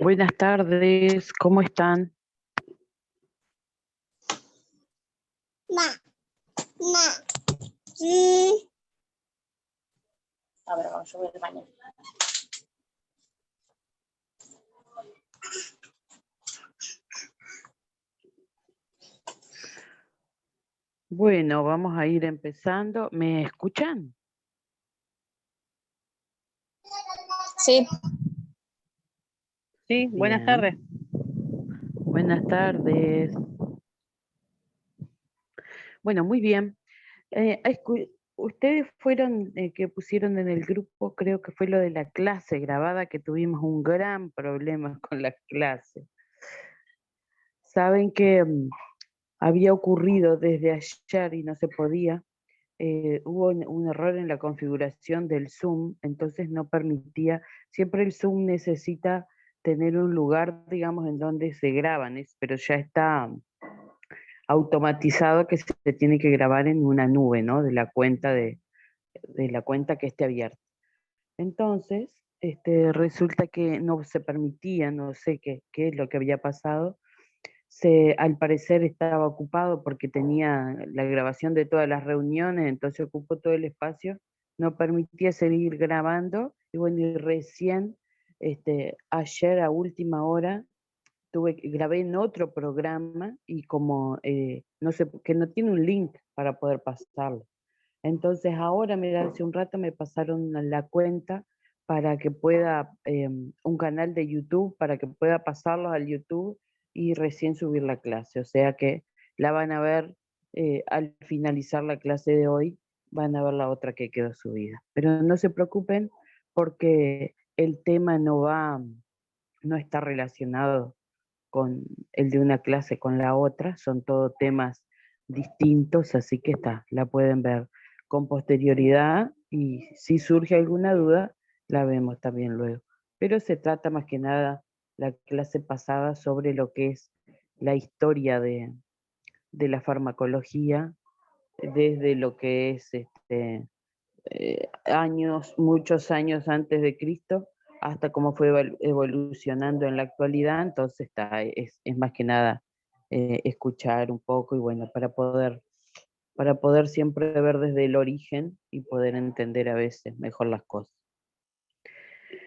Buenas tardes, ¿cómo están? A ver, vamos, yo voy al baño. Bueno, vamos a ir empezando. ¿Me escuchan? Sí. Sí, buenas Bien. tardes. Buenas tardes. Bueno, muy bien. Ustedes fueron que pusieron en el grupo, creo que fue lo de la clase grabada, que tuvimos un gran problema con la clase. Saben que había ocurrido desde ayer y no se podía. Hubo un error en la configuración del Zoom, entonces no permitía, siempre el Zoom necesita tener un lugar, digamos, en donde se graban, pero ya está automatizado que se tiene que grabar en una nube, ¿no? De la cuenta de la cuenta que esté abierta. Entonces, resulta que no se permitía, no sé qué es lo que había pasado. Al parecer estaba ocupado porque tenía la grabación de todas las reuniones, entonces ocupó todo el espacio, no permitía seguir grabando, y bueno, y recién, ayer a última hora, grabé en otro programa, y como, no sé, que no tiene un link para poder pasarlo. Entonces ahora, mira, hace un rato me pasaron la cuenta para que pueda, un canal de YouTube, para que pueda pasarlos al YouTube y recién subir la clase. O sea que la van a ver al finalizar la clase de hoy, van a ver la otra que quedó subida. Pero no se preocupen porque el tema no está relacionado con el de una clase con la otra, son todos temas distintos, así que la pueden ver con posterioridad, y si surge alguna duda, la vemos también luego. Pero se trata más que nada la clase pasada sobre lo que es la historia de la farmacología, desde lo que es muchos años antes de Cristo, hasta cómo fue evolucionando en la actualidad. Entonces es más que nada escuchar un poco, y bueno, para poder siempre ver desde el origen y poder entender a veces mejor las cosas.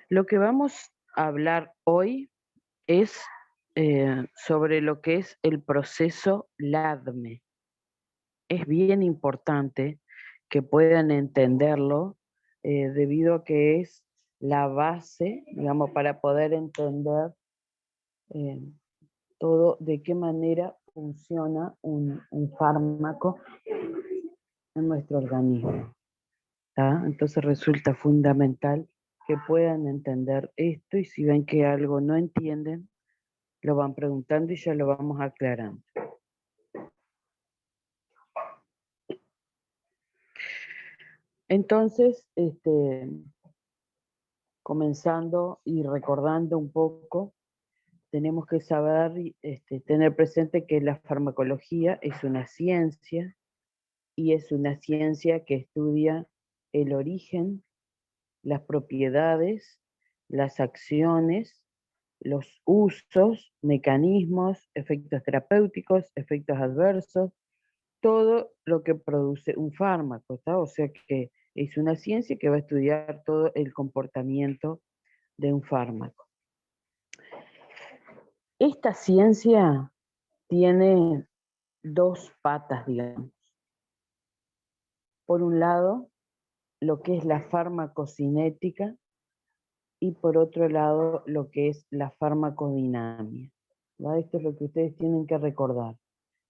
Lo que vamos a hablar hoy es sobre lo que es el proceso LADME. Es bien importante que puedan entenderlo, debido a que es la base, digamos, para poder entender eh, todo, de qué manera funciona un fármaco en nuestro organismo. ¿Tá? Entonces resulta fundamental que puedan entender esto, y si ven que algo no entienden, lo van preguntando y ya lo vamos aclarando. Entonces, comenzando y recordando un poco, tenemos que saber, tener presente que la farmacología es una ciencia, y es una ciencia que estudia el origen, las propiedades, las acciones, los usos, mecanismos, efectos terapéuticos, efectos adversos, todo lo que produce un fármaco, ¿está? O sea que es una ciencia que va a estudiar todo el comportamiento de un fármaco. Esta ciencia tiene dos patas, digamos. Por un lado, lo que es la farmacocinética, y por otro lado, lo que es la farmacodinamia. ¿Va? Esto es lo que ustedes tienen que recordar.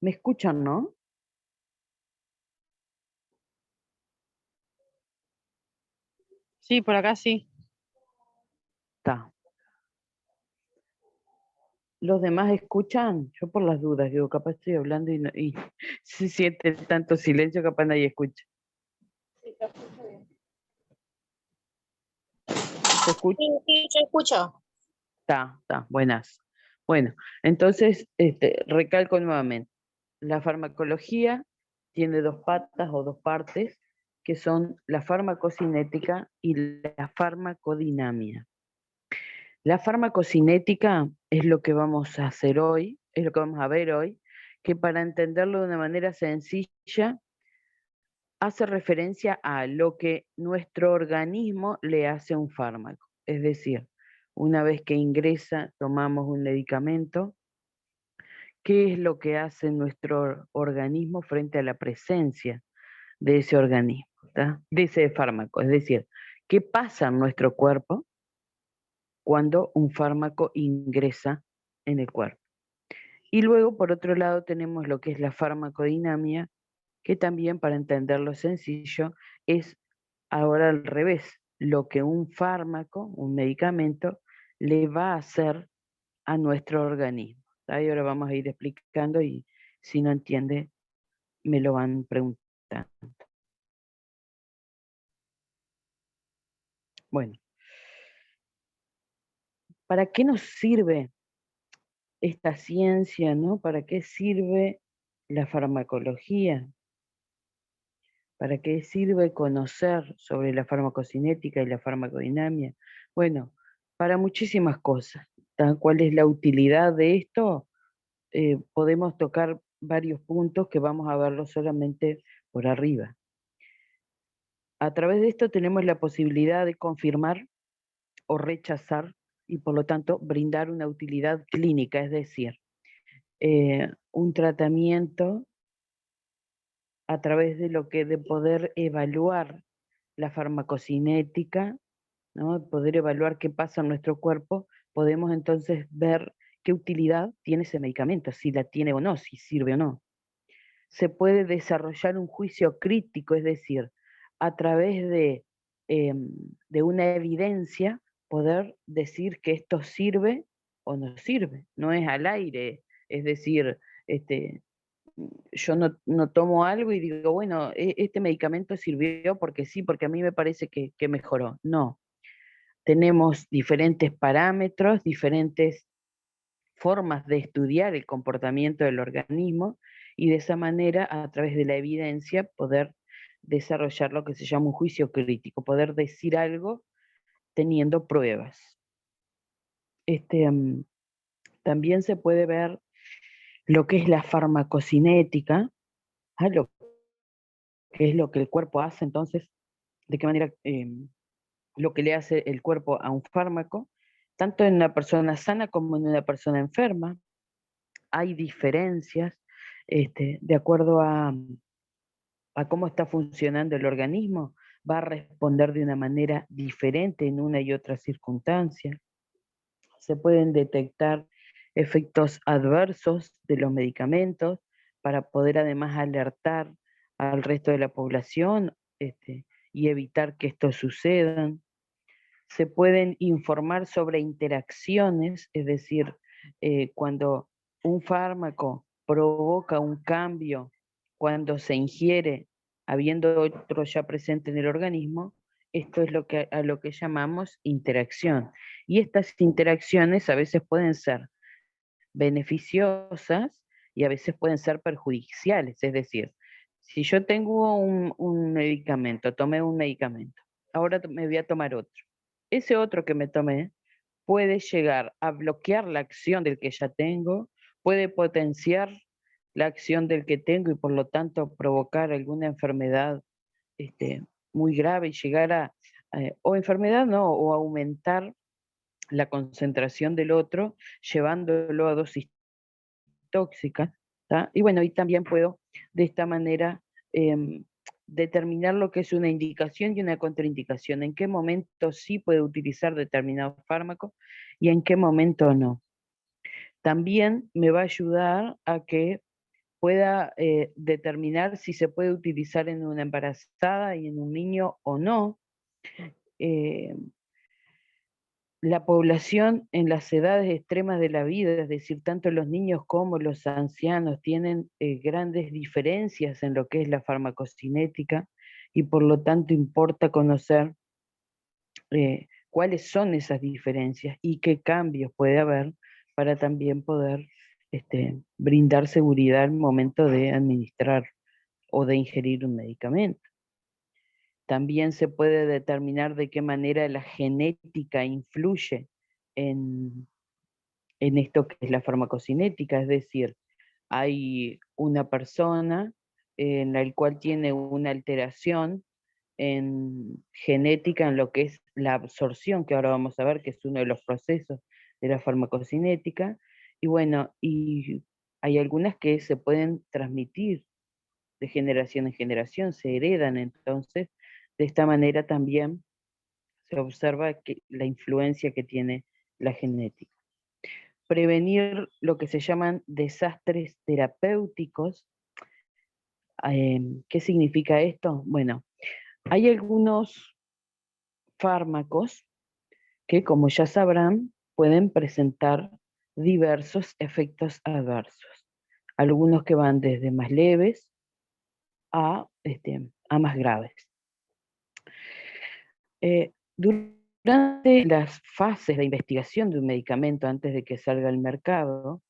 ¿Me escuchan, no? Sí, por acá sí. Está. ¿Los demás escuchan? Yo por las dudas, digo, capaz estoy hablando y se siente tanto silencio, capaz nadie escucha. Sí, te escucho bien. ¿Se escucha? Sí, yo escucho. Está, buenas. Bueno, entonces, recalco nuevamente. La farmacología tiene dos patas o dos partes, que son la farmacocinética y la farmacodinamia. La farmacocinética es lo que vamos a hacer hoy, es lo que vamos a ver hoy, que para entenderlo de una manera sencilla, hace referencia a lo que nuestro organismo le hace a un fármaco. Es decir, una vez que ingresa, tomamos un medicamento, ¿qué es lo que hace nuestro organismo frente a la presencia de ese organismo, ¿tá? De ese fármaco? Es decir, ¿qué pasa en nuestro cuerpo cuando un fármaco ingresa en el cuerpo? Y luego, por otro lado, tenemos lo que es la farmacodinámica, que también, para entenderlo sencillo, es ahora al revés, lo que un fármaco, un medicamento, le va a hacer a nuestro organismo. ¿Tá? Y ahora vamos a ir explicando y si no entiende, me lo van preguntando. Bueno, ¿para qué nos sirve esta ciencia, no? ¿Para qué sirve la farmacología? ¿Para qué sirve conocer sobre la farmacocinética y la farmacodinámica? Bueno, para muchísimas cosas. ¿Cuál es la utilidad de esto? Podemos tocar varios puntos que vamos a verlo solamente por arriba. A través de esto tenemos la posibilidad de confirmar o rechazar y por lo tanto brindar una utilidad clínica, es decir, un tratamiento a través de lo que de poder evaluar la farmacocinética, ¿no? Poder evaluar qué pasa en nuestro cuerpo, podemos entonces ver qué utilidad tiene ese medicamento, si la tiene o no, si sirve o no. Se puede desarrollar un juicio crítico, es decir, a través de una evidencia, poder decir que esto sirve o no sirve, no es al aire, es decir, este, yo no tomo algo y digo, bueno, este medicamento sirvió porque sí, porque a mí me parece que mejoró. No, tenemos diferentes parámetros, diferentes formas de estudiar el comportamiento del organismo y de esa manera, a través de la evidencia, poder desarrollar lo que se llama un juicio crítico, poder decir algo teniendo pruebas. También se puede ver lo que es la farmacocinética, lo que es lo que el cuerpo hace, entonces, de qué manera lo que le hace el cuerpo a un fármaco, tanto en una persona sana como en una persona enferma. Hay diferencias de acuerdo a cómo está funcionando el organismo, va a responder de una manera diferente en una y otra circunstancia. Se pueden detectar efectos adversos de los medicamentos para poder además alertar al resto de la población y evitar que esto suceda. Se pueden informar sobre interacciones, es decir, cuando un fármaco provoca un cambio, cuando se ingiere, habiendo otro ya presente en el organismo, esto es a lo que llamamos interacción. Y estas interacciones a veces pueden ser beneficiosas y a veces pueden ser perjudiciales. Es decir, si yo tengo un medicamento, tomé un medicamento, ahora me voy a tomar otro. Ese otro que me tomé puede llegar a bloquear la acción del que ya tengo, puede potenciar la acción del que tengo y por lo tanto provocar alguna enfermedad muy grave y llegar o enfermedad no, o aumentar la concentración del otro, llevándolo a dosis tóxicas. ¿Tá? Y bueno, y también puedo de esta manera determinar lo que es una indicación y una contraindicación, en qué momento sí puedo utilizar determinado fármaco y en qué momento no. También me va a ayudar a que pueda determinar si se puede utilizar en una embarazada y en un niño o no. La población en las edades extremas de la vida, es decir, tanto los niños como los ancianos, tienen grandes diferencias en lo que es la farmacocinética y por lo tanto importa conocer cuáles son esas diferencias y qué cambios puede haber para también poder brindar seguridad al momento de administrar o de ingerir un medicamento. También se puede determinar de qué manera la genética influye en esto que es la farmacocinética, es decir, hay una persona en la cual tiene una alteración en genética en lo que es la absorción, que ahora vamos a ver que es uno de los procesos de la farmacocinética, y bueno, y hay algunas que se pueden transmitir de generación en generación, se heredan, entonces de esta manera también se observa que la influencia que tiene la genética. Prevenir lo que se llaman desastres terapéuticos. ¿Qué significa esto? Bueno, hay algunos fármacos que, como ya sabrán, pueden presentar diversos efectos adversos. Algunos que van desde más leves a más graves. Durante las fases de investigación de un medicamento antes de que salga al mercado,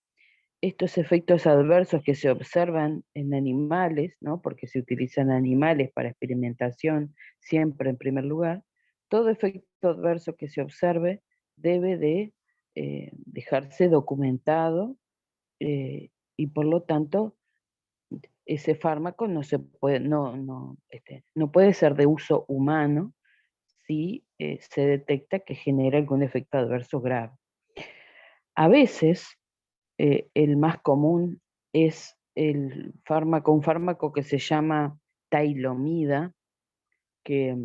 estos efectos adversos que se observan en animales, ¿no? Porque se utilizan animales para experimentación siempre en primer lugar, todo efecto adverso que se observe debe de dejarse documentado y por lo tanto ese fármaco no se puede, no puede ser de uso humano si se detecta que genera algún efecto adverso grave. A veces el más común es un fármaco que se llama tailomida, que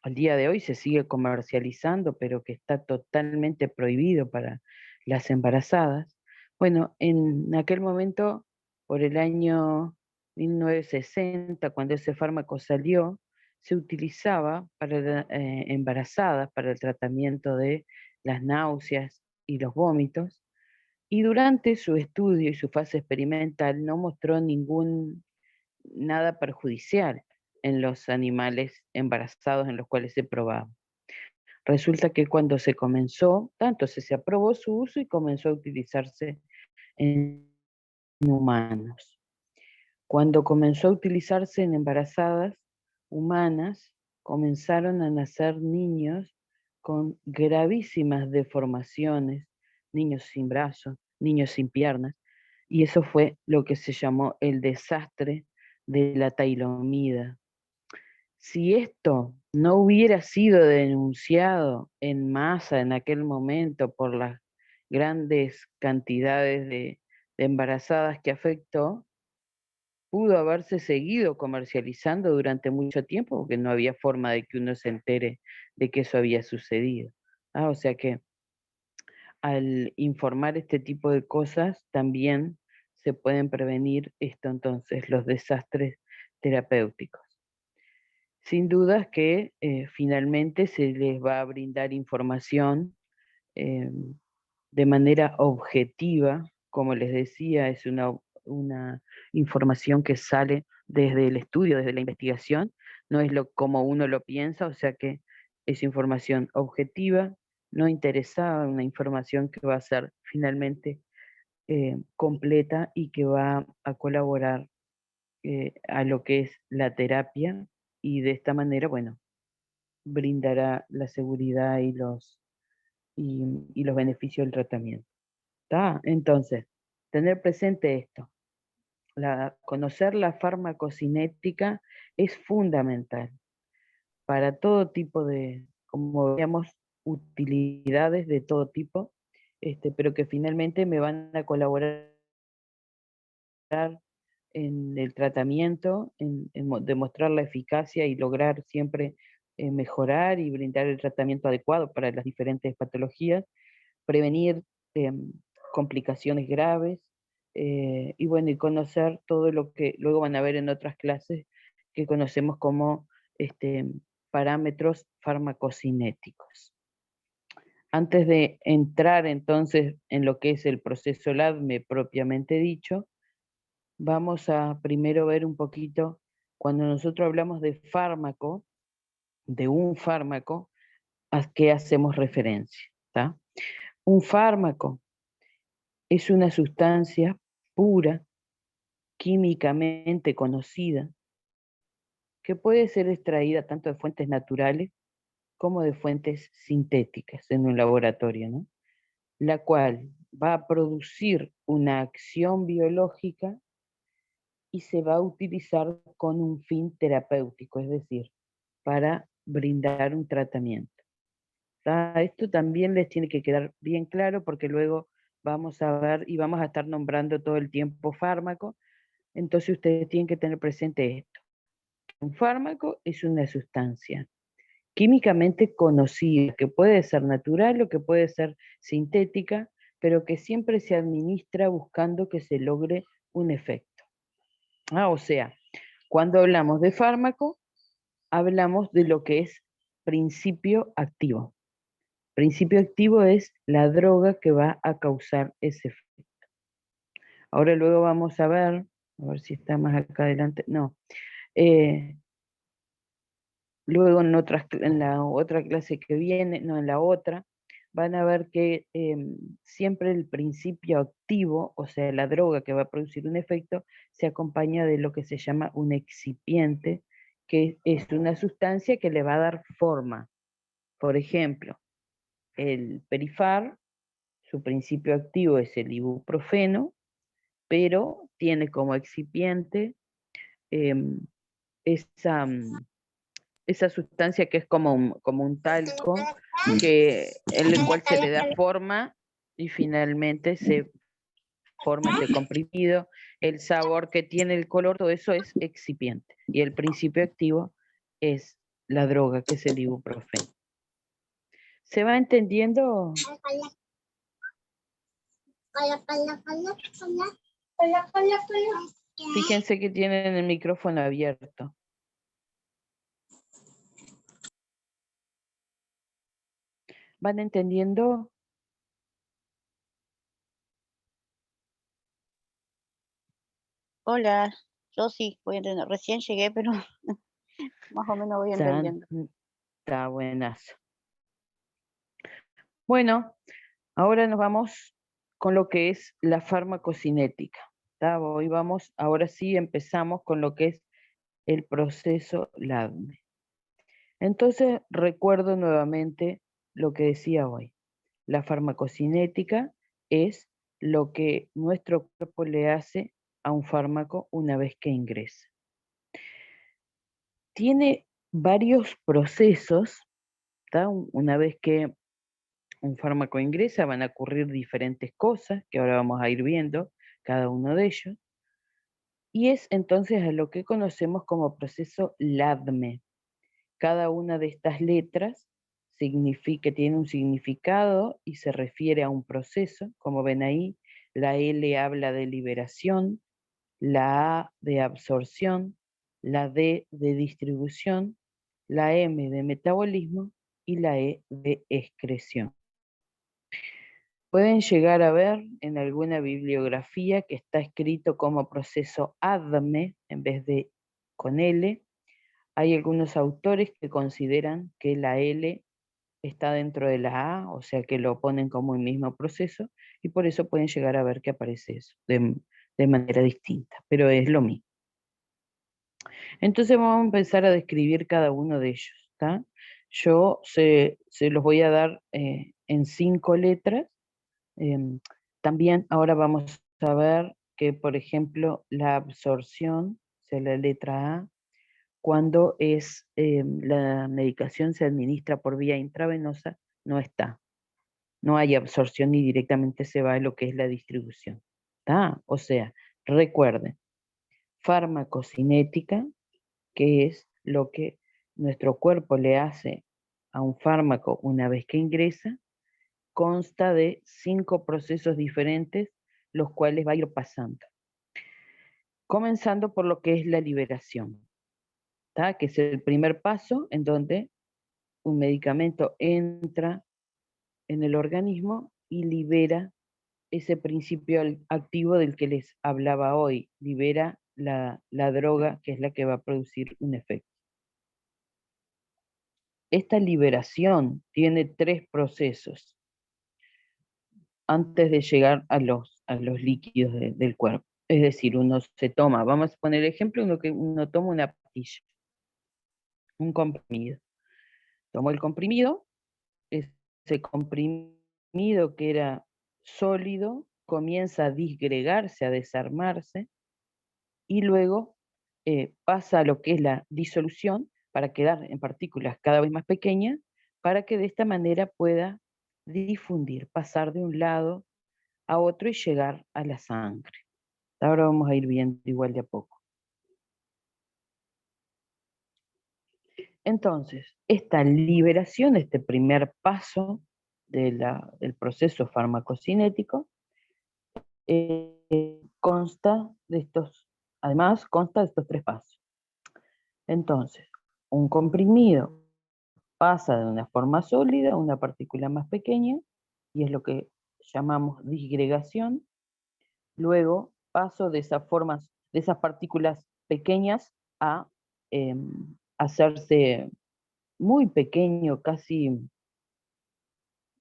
al día de hoy se sigue comercializando, pero que está totalmente prohibido para las embarazadas. Bueno, en aquel momento, por el año 1960, cuando ese fármaco salió, se utilizaba para embarazadas para el tratamiento de las náuseas y los vómitos, y durante su estudio y su fase experimental no mostró nada perjudicial en los animales embarazados en los cuales se probaba. Resulta que cuando se comenzó, tanto se aprobó su uso y comenzó a utilizarse en humanos. Cuando comenzó a utilizarse en embarazadas humanas, comenzaron a nacer niños con gravísimas deformaciones, niños sin brazos, niños sin piernas, y eso fue lo que se llamó el desastre de la tailomida. Si esto no hubiera sido denunciado en masa en aquel momento por las grandes cantidades de embarazadas que afectó, pudo haberse seguido comercializando durante mucho tiempo porque no había forma de que uno se entere de que eso había sucedido. O sea que al informar este tipo de cosas también se pueden prevenir entonces los desastres terapéuticos. Sin dudas que finalmente se les va a brindar información eh, de manera objetiva, como les decía, es una información que sale desde el estudio, desde la investigación, no es como uno lo piensa, o sea que es información objetiva, no interesada, una información que va a ser finalmente completa y que va a colaborar a lo que es la terapia y de esta manera, bueno, brindará la seguridad y los beneficios del tratamiento. ¿Está? Entonces, tener presente esto. Conocer la farmacocinética es fundamental para todo tipo de, como veíamos, utilidades de todo tipo, pero que finalmente me van a colaborar en el tratamiento, en demostrar la eficacia y lograr siempre mejorar y brindar el tratamiento adecuado para las diferentes patologías, prevenir complicaciones graves, y bueno, y conocer todo lo que luego van a ver en otras clases que conocemos como parámetros farmacocinéticos. Antes de entrar entonces en lo que es el proceso LADME propiamente dicho, vamos a primero ver un poquito, cuando nosotros hablamos de fármaco, de un fármaco, ¿a qué hacemos referencia? ¿Tá? Un fármaco es una sustancia pura, químicamente conocida, que puede ser extraída tanto de fuentes naturales como de fuentes sintéticas en un laboratorio, ¿no? La cual va a producir una acción biológica y se va a utilizar con un fin terapéutico, es decir, para brindar un tratamiento. Esto también les tiene que quedar bien claro porque luego vamos a ver y vamos a estar nombrando todo el tiempo fármaco, entonces ustedes tienen que tener presente esto. Un fármaco es una sustancia químicamente conocida, que puede ser natural o que puede ser sintética, pero que siempre se administra buscando que se logre un efecto. O sea, cuando hablamos de fármaco, hablamos de lo que es principio activo. Principio activo es la droga que va a causar ese efecto. Ahora luego vamos a ver si está más acá adelante. No. Luego en la otra clase que viene, no, en la otra, van a ver que siempre el principio activo, o sea, la droga que va a producir un efecto, se acompaña de lo que se llama un excipiente, que es una sustancia que le va a dar forma. Por ejemplo, el Perifar, su principio activo es el ibuprofeno, pero tiene como excipiente esa, esa sustancia que es como un talco, en el cual se le da forma y finalmente se forma ese comprimido. El sabor que tiene, el color, todo eso es excipiente. Y el principio activo es la droga, que es el ibuprofeno. ¿Se va entendiendo? Fíjense que tienen el micrófono abierto. ¿Van entendiendo? Hola, yo sí voy a entender. Recién llegué, pero más o menos voy entendiendo. Está buenazo. Bueno, ahora nos vamos con lo que es la farmacocinética. Hoy vamos, ahora sí empezamos con lo que es el proceso LADME. Entonces recuerdo nuevamente lo que decía hoy. La farmacocinética es lo que nuestro cuerpo le hace a un fármaco una vez que ingresa. Tiene varios procesos. Una vez que un fármaco ingresa van a ocurrir diferentes cosas que ahora vamos a ir viendo cada uno de ellos. Y es entonces a lo que conocemos como proceso LADME. Cada una de estas letras tiene un significado y se refiere a un proceso. Como ven ahí, la L habla de liberación, la A de absorción, la D de distribución, la M de metabolismo y la E de excreción. Pueden llegar a ver en alguna bibliografía que está escrito como proceso ADME en vez de con L. Hay algunos autores que consideran que la L está dentro de la A, o sea que lo ponen como el mismo proceso, y por eso pueden llegar a ver que aparece eso de manera distinta, pero es lo mismo. Entonces vamos a empezar a describir cada uno de ellos. Yo se los voy a dar en 5 letras. También ahora vamos a ver que, por ejemplo, la absorción, o sea, la letra A, cuando la medicación se administra por vía intravenosa, no está. No hay absorción y directamente se va a lo que es la distribución. O sea, recuerden, farmacocinética, que es lo que nuestro cuerpo le hace a un fármaco una vez que ingresa, consta de 5 procesos diferentes, los cuales va a ir pasando. Comenzando por lo que es la liberación, que es el primer paso en donde un medicamento entra en el organismo y libera ese principio activo del que les hablaba hoy, libera la droga que es la que va a producir un efecto. Esta liberación tiene 3 procesos antes de llegar a los líquidos del cuerpo. Es decir, uno se toma, vamos a poner el ejemplo, uno toma una pastilla, un comprimido. tomó el comprimido, ese comprimido que era sólido comienza a disgregarse, a desarmarse, y luego pasa a lo que es la disolución para quedar en partículas cada vez más pequeñas, para que de esta manera pueda difundir, pasar de un lado a otro y llegar a la sangre. Ahora vamos a ir viendo igual de a poco. Entonces, esta liberación, este primer paso del proceso farmacocinético, además consta de estos tres pasos. Entonces, un comprimido pasa de una forma sólida a una partícula más pequeña, y es lo que llamamos disgregación. Luego paso de esas partículas pequeñas a hacerse muy pequeño, casi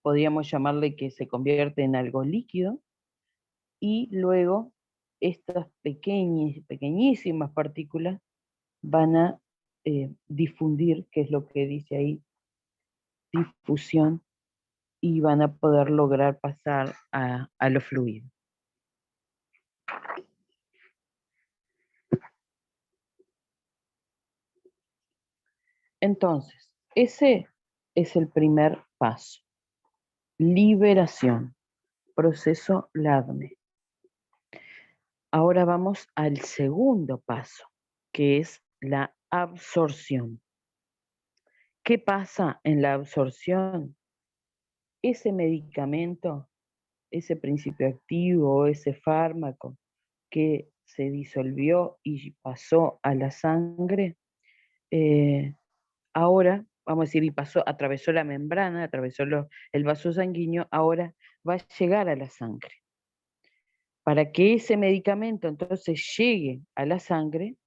podríamos llamarle que se convierte en algo líquido, y luego estas pequeñísimas partículas van a difundir, que es lo que dice ahí, difusión, y van a poder lograr pasar a lo fluido. Entonces, ese es el primer paso. Liberación, proceso Ladme. Ahora vamos al segundo paso, que es la absorción. ¿Qué pasa en la absorción? Ese medicamento, ese principio activo, ese fármaco que se disolvió y pasó a la sangre, ahora, vamos a decir, y atravesó la membrana, atravesó el vaso sanguíneo, ahora va a llegar a la sangre. Para que ese medicamento entonces llegue a la sangre,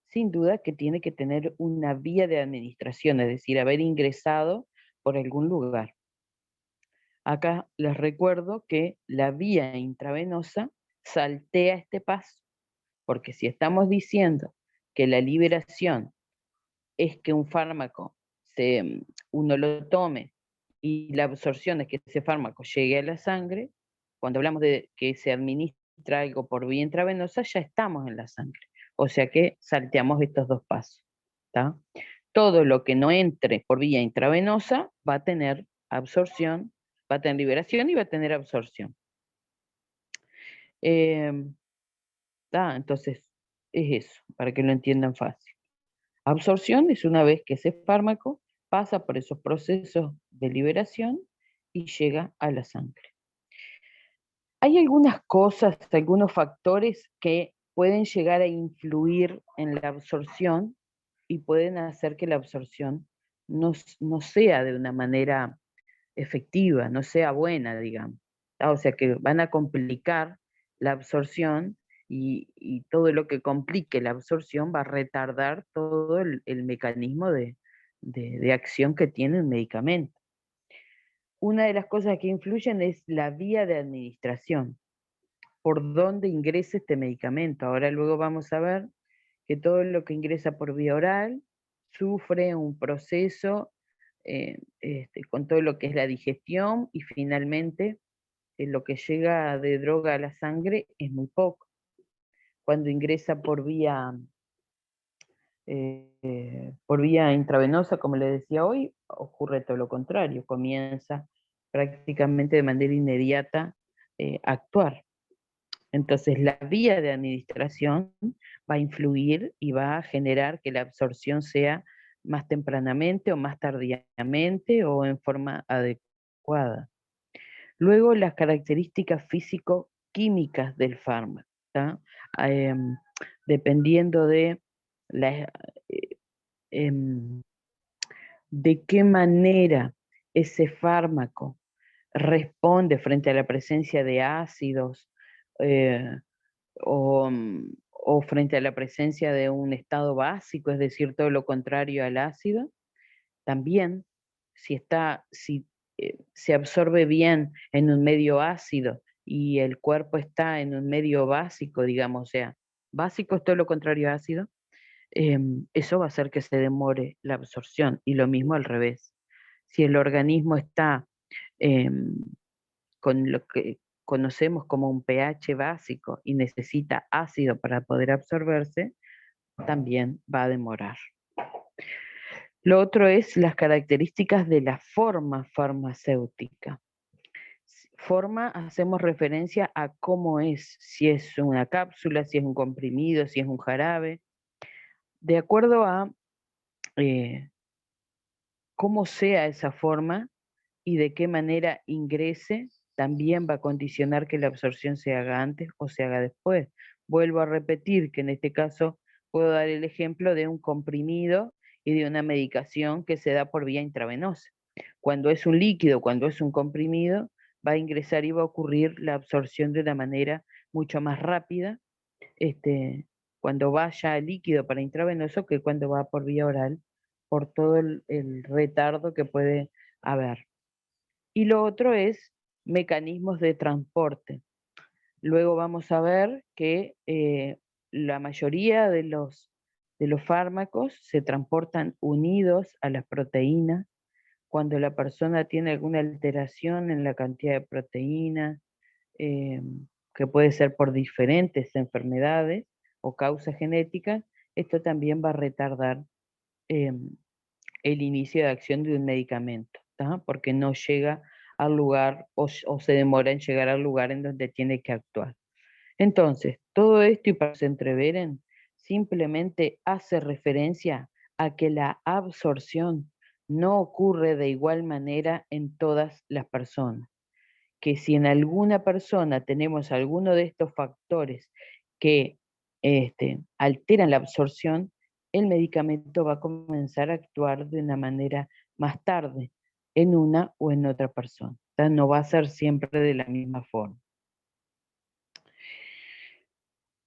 sin duda que tiene que tener una vía de administración, es decir, haber ingresado por algún lugar. Acá les recuerdo que la vía intravenosa saltea este paso, porque si estamos diciendo que la liberación es que un fármaco uno lo tome y la absorción es que ese fármaco llegue a la sangre, cuando hablamos de que se administra algo por vía intravenosa, ya estamos en la sangre. O sea que salteamos estos dos pasos. ¿Tá? Todo lo que no entre por vía intravenosa va a tener absorción, va a tener liberación y va a tener absorción. Entonces, es eso, para que lo entiendan fácil. Absorción es una vez que ese fármaco pasa por esos procesos de liberación y llega a la sangre. Hay algunas cosas, algunos factores que pueden llegar a influir en la absorción y pueden hacer que la absorción no sea de una manera efectiva, no sea buena, digamos. O sea, que van a complicar la absorción y todo lo que complique la absorción va a retardar todo el mecanismo de acción que tiene el medicamento. Una de las cosas que influyen es la vía de administración, por dónde ingresa este medicamento. Ahora luego vamos a ver que todo lo que ingresa por vía oral sufre un proceso con todo lo que es la digestión, y finalmente lo que llega de droga a la sangre es muy poco. Cuando ingresa por vía intravenosa, como le decía hoy, ocurre todo lo contrario, comienza prácticamente de manera inmediata a actuar. Entonces la vía de administración va a influir y va a generar que la absorción sea más tempranamente o más tardíamente o en forma adecuada. Luego, las características físico-químicas del fármaco, dependiendo de de qué manera ese fármaco responde frente a la presencia de ácidos o frente a la presencia de un estado básico, es decir, todo lo contrario al ácido. También, si se absorbe bien en un medio ácido y el cuerpo está en un medio básico, digamos, o sea, básico es todo lo contrario a ácido, eso va a hacer que se demore la absorción, y lo mismo al revés. si el organismo está con lo que conocemos como un pH básico y necesita ácido para poder absorberse, también va a demorar. Lo otro es las características de la forma farmacéutica. Forma, hacemos referencia a cómo es, si es una cápsula, si es un comprimido, si es un jarabe. De acuerdo a cómo sea esa forma y de qué manera ingrese, también va a condicionar que la absorción se haga antes o se haga después. Vuelvo a repetir que en este caso puedo dar el ejemplo de un comprimido y de una medicación que se da por vía intravenosa. Cuando es un líquido, cuando es un comprimido, va a ingresar y va a ocurrir la absorción de una manera mucho más rápida, cuando vaya al líquido para intravenoso que cuando va por vía oral, por todo el retardo que puede haber. Y lo otro es mecanismos de transporte. Luego vamos a ver que la mayoría de los fármacos se transportan unidos a las proteínas. Cuando la persona tiene alguna alteración en la cantidad de proteínas, que puede ser por diferentes enfermedades o causas genéticas, esto también va a retardar el inicio de acción de un medicamento, ¿tá? Porque no llega al lugar o se demora en llegar al lugar en donde tiene que actuar. Entonces, todo esto, y para que se entreveren, simplemente hace referencia a que la absorción no ocurre de igual manera en todas las personas. Que si en alguna persona tenemos alguno de estos factores que alteran la absorción, el medicamento va a comenzar a actuar de una manera más tarde en una o en otra persona. O sea, no va a ser siempre de la misma forma.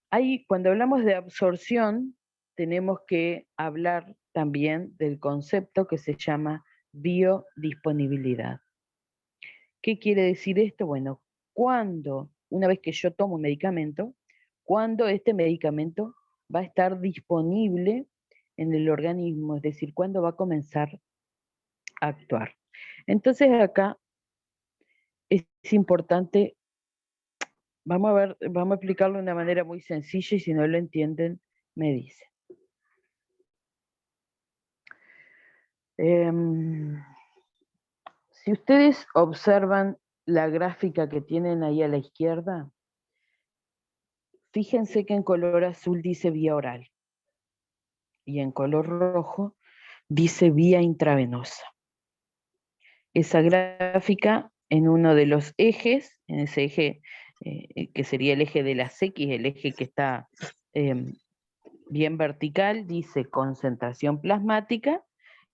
Ahí, cuando hablamos de absorción, tenemos que hablar también del concepto que se llama biodisponibilidad. ¿Qué quiere decir esto? Bueno, una vez que yo tomo un medicamento, cuando este medicamento va a estar disponible en el organismo, es decir, cuándo va a comenzar a actuar. Entonces acá es importante, vamos a explicarlo de una manera muy sencilla y si no lo entienden, me dicen. Si ustedes observan la gráfica que tienen ahí a la izquierda, fíjense que en color azul dice vía oral y en color rojo dice vía intravenosa. Esa gráfica en uno de los ejes, en ese eje que sería el eje de las X, el eje que está bien vertical, dice concentración plasmática,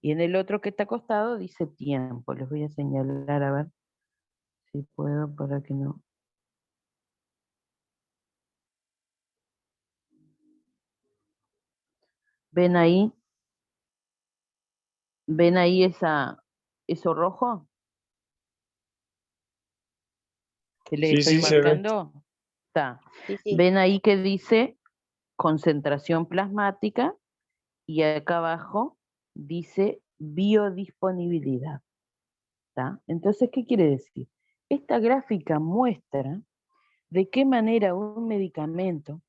y en el otro que está acostado dice tiempo. Les voy a señalar a ver si puedo para que no... ¿Ven ahí? ¿Ven ahí eso rojo? Que les estoy Sí, se ve. marcando. Está. Sí, sí. ¿Ven ahí que dice concentración plasmática? Y acá abajo dice biodisponibilidad. ¿Tá? Entonces, ¿qué quiere decir? Esta gráfica muestra de qué manera un medicamento,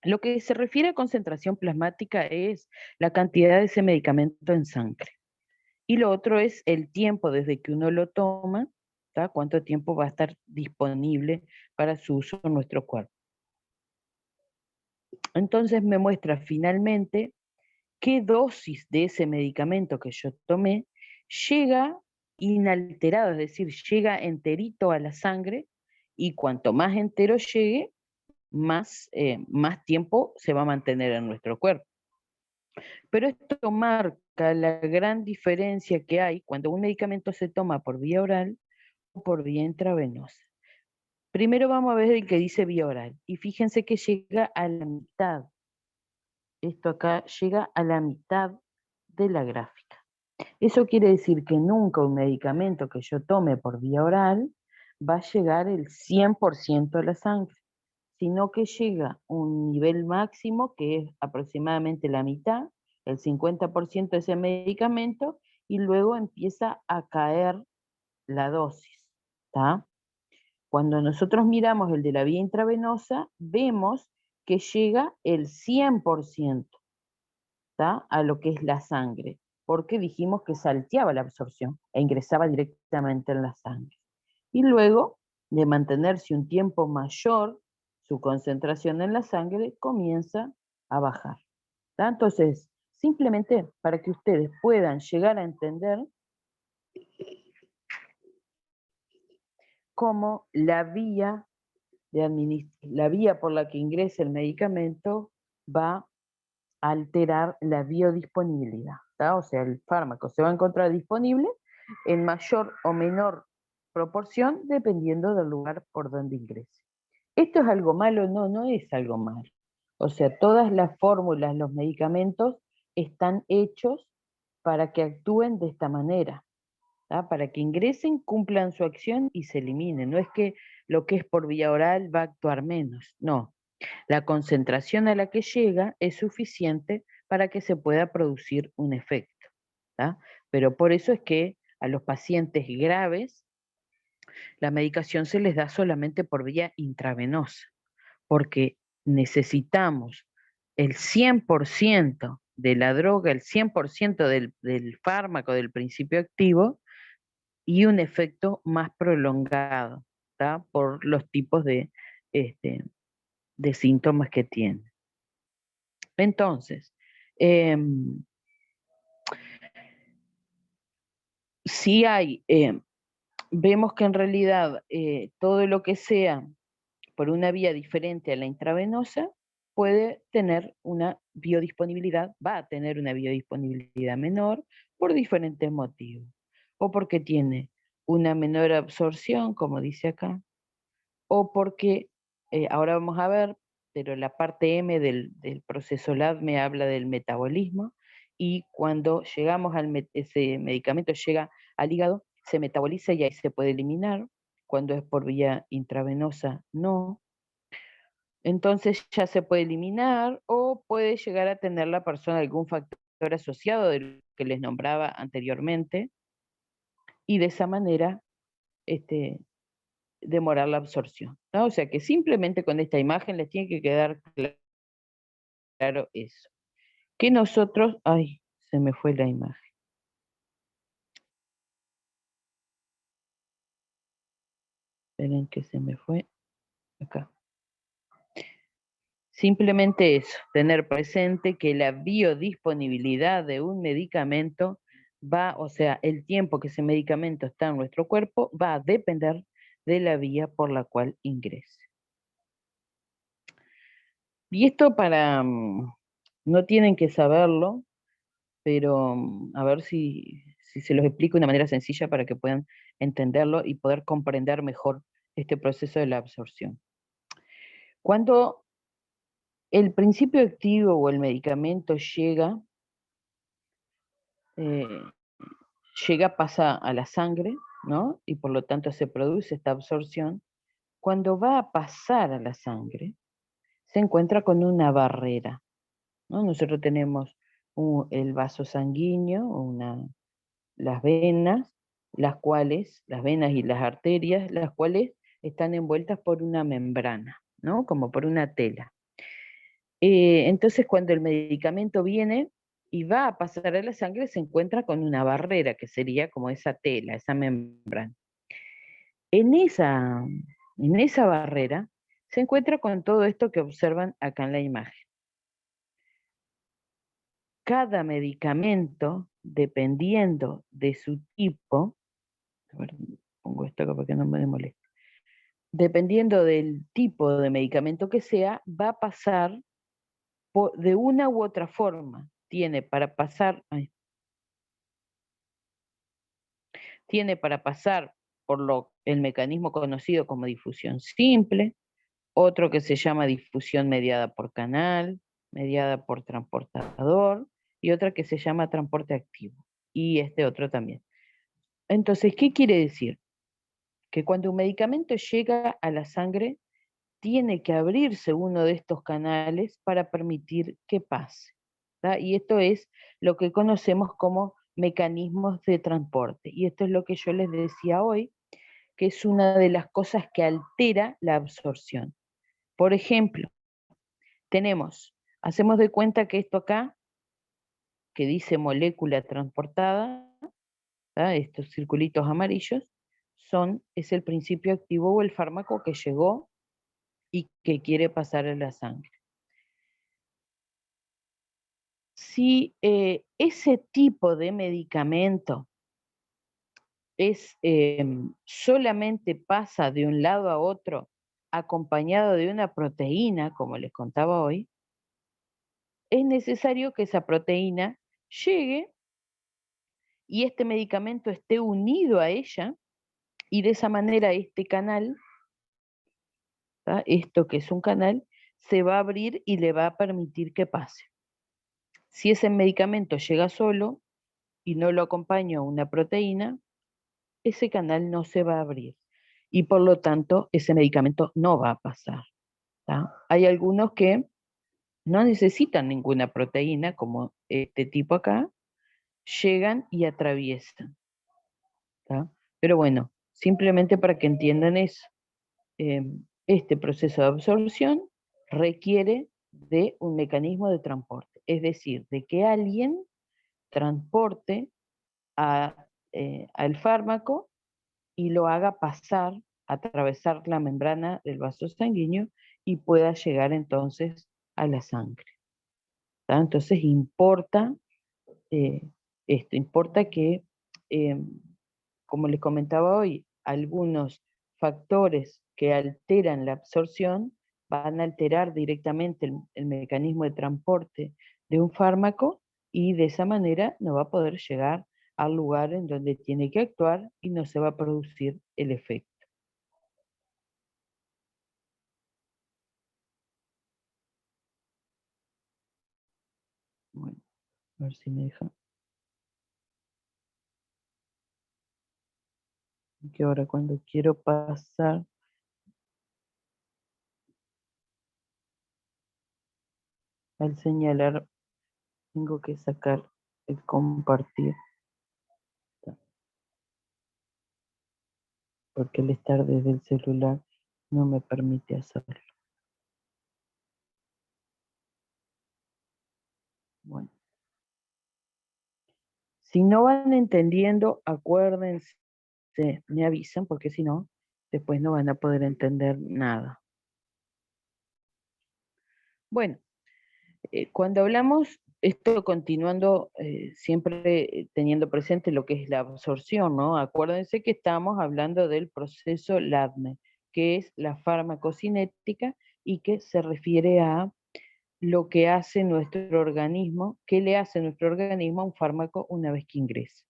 lo que se refiere a concentración plasmática es la cantidad de ese medicamento en sangre. Y lo otro es el tiempo desde que uno lo toma, ¿tá? Cuánto tiempo va a estar disponible para su uso en nuestro cuerpo. Entonces me muestra finalmente qué dosis de ese medicamento que yo tomé llega inalterado, es decir, llega enterito a la sangre, y cuanto más entero llegue, más tiempo se va a mantener en nuestro cuerpo. Pero esto marca la gran diferencia que hay cuando un medicamento se toma por vía oral o por vía intravenosa. Primero vamos a ver el que dice vía oral, y fíjense que llega a la mitad. Esto acá llega a la mitad de la gráfica. Eso quiere decir que nunca un medicamento que yo tome por vía oral va a llegar el 100% a la sangre, sino que llega un nivel máximo que es aproximadamente la mitad, el 50% de ese medicamento, y luego empieza a caer la dosis, ¿tá? Cuando nosotros miramos el de la vía intravenosa, vemos que llega el 100%, ¿tá? A lo que es la sangre, porque dijimos que salteaba la absorción e ingresaba directamente en la sangre. Y luego de mantenerse un tiempo mayor, su concentración en la sangre comienza a bajar, ¿tá? Entonces, simplemente para que ustedes puedan llegar a entender cómo la vía por la que ingresa el medicamento va a alterar la biodisponibilidad, ¿tá? O sea, el fármaco se va a encontrar disponible en mayor o menor proporción dependiendo del lugar por donde ingrese. ¿Esto es algo malo? No, no es algo malo. O sea, todas las fórmulas, los medicamentos están hechos para que actúen de esta manera, ¿tá? Para que ingresen, cumplan su acción y se eliminen. No es que lo que es por vía oral va a actuar menos, no. La concentración a la que llega es suficiente para que se pueda producir un efecto, ¿tá? Pero por eso es que a los pacientes graves la medicación se les da solamente por vía intravenosa, porque necesitamos el 100% de la droga, el 100% del fármaco, del principio activo, y un efecto más prolongado, ¿tá? Por los tipos de síntomas que tiene. Entonces, si hay, vemos que en realidad todo lo que sea por una vía diferente a la intravenosa puede tener una biodisponibilidad, va a tener una biodisponibilidad menor por diferentes motivos. O porque tiene una menor absorción, como dice acá, o porque, ahora vamos a ver, pero la parte M del proceso LAD me habla del metabolismo, y cuando llegamos ese medicamento llega al hígado, se metaboliza y ahí se puede eliminar. Cuando es por vía intravenosa, no. Entonces ya se puede eliminar, o puede llegar a tener la persona algún factor asociado del que les nombraba anteriormente, y de esa manera demorar la absorción, ¿no? O sea que simplemente con esta imagen les tiene que quedar claro eso. Que nosotros, ay, se me fue la imagen. Esperen que se me fue acá. Simplemente eso, tener presente que la biodisponibilidad de un medicamento va, o sea, el tiempo que ese medicamento está en nuestro cuerpo va a depender de la vía por la cual ingrese. Y esto no tienen que saberlo, pero a ver si se los explico de una manera sencilla para que puedan entenderlo y poder comprender mejor este proceso de la absorción. Cuando el principio activo o el medicamento pasa a la sangre, ¿no? Y por lo tanto se produce esta absorción. Cuando va a pasar a la sangre, se encuentra con una barrera, ¿no? Nosotros tenemos el vaso sanguíneo, las venas, las venas y las arterias, las cuales están envueltas por una membrana, ¿no? Como por una tela. Entonces, cuando el medicamento viene y va a pasar a la sangre, se encuentra con una barrera, que sería como esa tela, esa membrana. En esa barrera se encuentra con todo esto que observan acá en la imagen. Cada medicamento, dependiendo de su tipo, a ver, pongo esto acá para que no me moleste. Dependiendo del tipo de medicamento que sea, va a pasar de una u otra forma. Tiene para pasar por el mecanismo conocido como difusión simple, otro que se llama difusión mediada por canal, mediada por transportador, y otra que se llama transporte activo, y este otro también. Entonces, ¿qué quiere decir? Que cuando un medicamento llega a la sangre, tiene que abrirse uno de estos canales para permitir que pase, ¿tá? Y esto es lo que conocemos como mecanismos de transporte. Y esto es lo que yo les decía hoy, que es una de las cosas que altera la absorción. Por ejemplo, hacemos de cuenta que esto acá, que dice molécula transportada, ¿tá? Estos circulitos amarillos, es el principio activo o el fármaco que llegó y que quiere pasar a la sangre. Si ese tipo de medicamento solamente pasa de un lado a otro acompañado de una proteína, como les contaba hoy, es necesario que esa proteína llegue y este medicamento esté unido a ella, y de esa manera este canal, ¿tá? Esto que es un canal, se va a abrir y le va a permitir que pase. Si ese medicamento llega solo y no lo acompaña una proteína, ese canal no se va a abrir y por lo tanto ese medicamento no va a pasar, ¿tá? Hay algunos que no necesitan ninguna proteína, como este tipo acá, llegan y atraviesan, ¿tá? Pero bueno, simplemente para que entiendan eso, este proceso de absorción requiere de un mecanismo de transporte, es decir, de que alguien transporte al fármaco y lo haga pasar, atravesar la membrana del vaso sanguíneo y pueda llegar entonces a la sangre, ¿tá? Entonces importa importa que, como les comentaba hoy, algunos factores que alteran la absorción van a alterar directamente el mecanismo de transporte de un fármaco y de esa manera no va a poder llegar al lugar en donde tiene que actuar y no se va a producir el efecto. Bueno, a ver si me deja. Que ahora cuando quiero pasar al señalar, tengo que sacar el compartir, porque el estar desde el celular no me permite hacerlo. Bueno. Si no van entendiendo, acuérdense, me avisan, porque si no, después no van a poder entender nada. Bueno, cuando hablamos, esto continuando, siempre teniendo presente lo que es la absorción, ¿no? Acuérdense que estamos hablando del proceso LADME, que es la farmacocinética y que se refiere a lo que hace nuestro organismo, qué le hace nuestro organismo a un fármaco una vez que ingresa.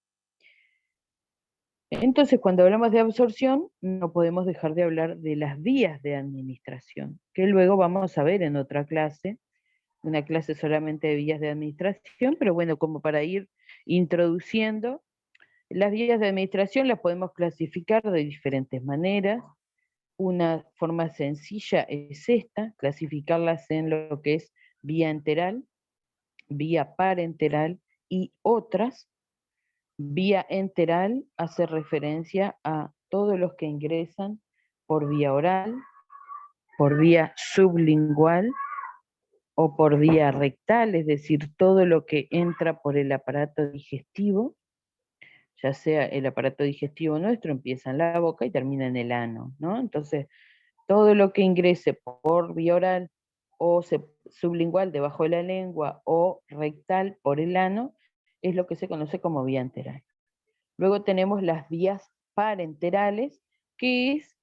Entonces, cuando hablamos de absorción, no podemos dejar de hablar de las vías de administración, que luego vamos a ver en otra clase, una clase solamente de vías de administración, pero bueno, como para ir introduciendo, las vías de administración las podemos clasificar de diferentes maneras. Una forma sencilla es esta, clasificarlas en lo que es vía enteral, vía parenteral y otras. Vía enteral hace referencia a todos los que ingresan por vía oral, por vía sublingual o por vía rectal, es decir, todo lo que entra por el aparato digestivo, ya sea el aparato digestivo nuestro empieza en la boca y termina en el ano, ¿no? Entonces, todo lo que ingrese por vía oral o sublingual debajo de la lengua o rectal por el ano es lo que se conoce como vía enteral. Luego tenemos las vías parenterales, que es,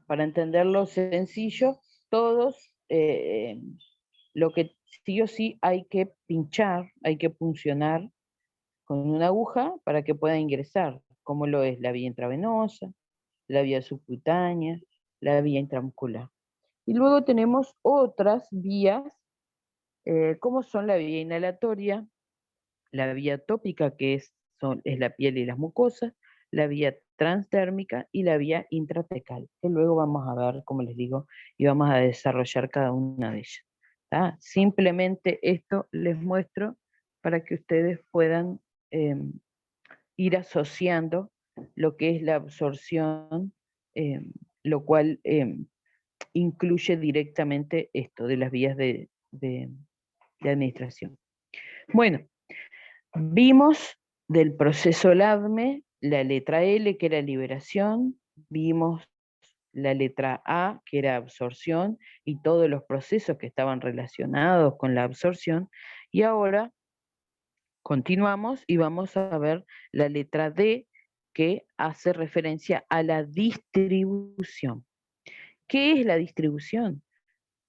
para entenderlo sencillo, todos lo que sí o sí hay que pinchar, hay que puncionar con una aguja para que pueda ingresar, como lo es la vía intravenosa, la vía subcutánea, la vía intramuscular. Y luego tenemos otras vías, como son la vía inhalatoria, la vía tópica, que es la piel y las mucosas, la vía transdérmica y la vía intratecal, que luego vamos a ver, como les digo, y vamos a desarrollar cada una de ellas. ¿Tá? Simplemente esto les muestro para que ustedes puedan ir asociando lo que es la absorción, lo cual incluye directamente esto de las vías de administración. Bueno, vimos del proceso LADME la letra L, que era liberación, vimos la letra A, que era absorción, y todos los procesos que estaban relacionados con la absorción, y ahora continuamos y vamos a ver la letra D, que hace referencia a la distribución. ¿Qué es la distribución?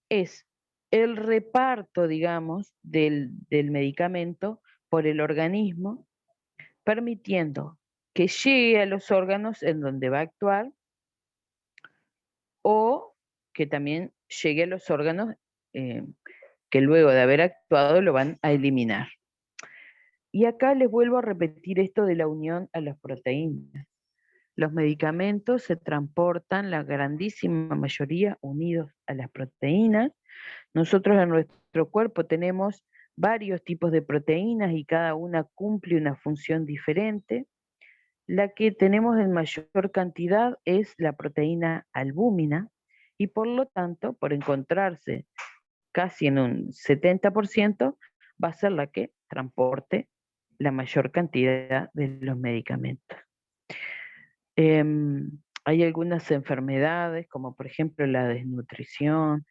Es el reparto, digamos, del medicamento por el organismo, permitiendo que llegue a los órganos en donde va a actuar o que también llegue a los órganos que luego de haber actuado lo van a eliminar. Y acá les vuelvo a repetir esto de la unión a las proteínas. Los medicamentos se transportan, la grandísima mayoría, unidos a las proteínas. Nosotros en nuestro cuerpo tenemos varios tipos de proteínas y cada una cumple una función diferente. La que tenemos en mayor cantidad es la proteína albúmina y por lo tanto, por encontrarse casi en un 70%, va a ser la que transporte la mayor cantidad de los medicamentos. Hay algunas enfermedades, como por ejemplo la desnutrición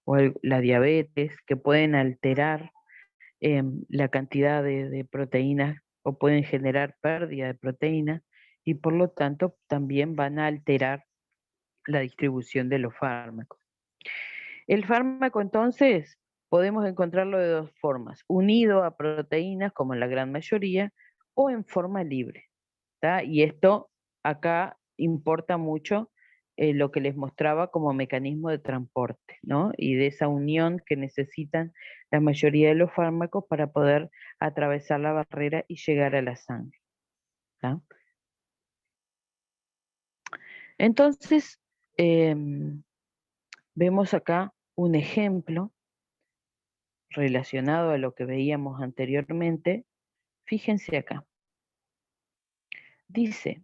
o la diabetes, que pueden alterar la cantidad de proteínas o pueden generar pérdida de proteínas y por lo tanto también van a alterar la distribución de los fármacos. El fármaco entonces podemos encontrarlo de dos formas, unido a proteínas como en la gran mayoría o en forma libre. ¿tá? Y esto acá importa mucho lo que les mostraba como mecanismo de transporte, ¿no? Y de esa unión que necesitan la mayoría de los fármacos para poder atravesar la barrera y llegar a la sangre. ¿tá? Entonces, vemos acá un ejemplo relacionado a lo que veíamos anteriormente. Fíjense acá. Dice,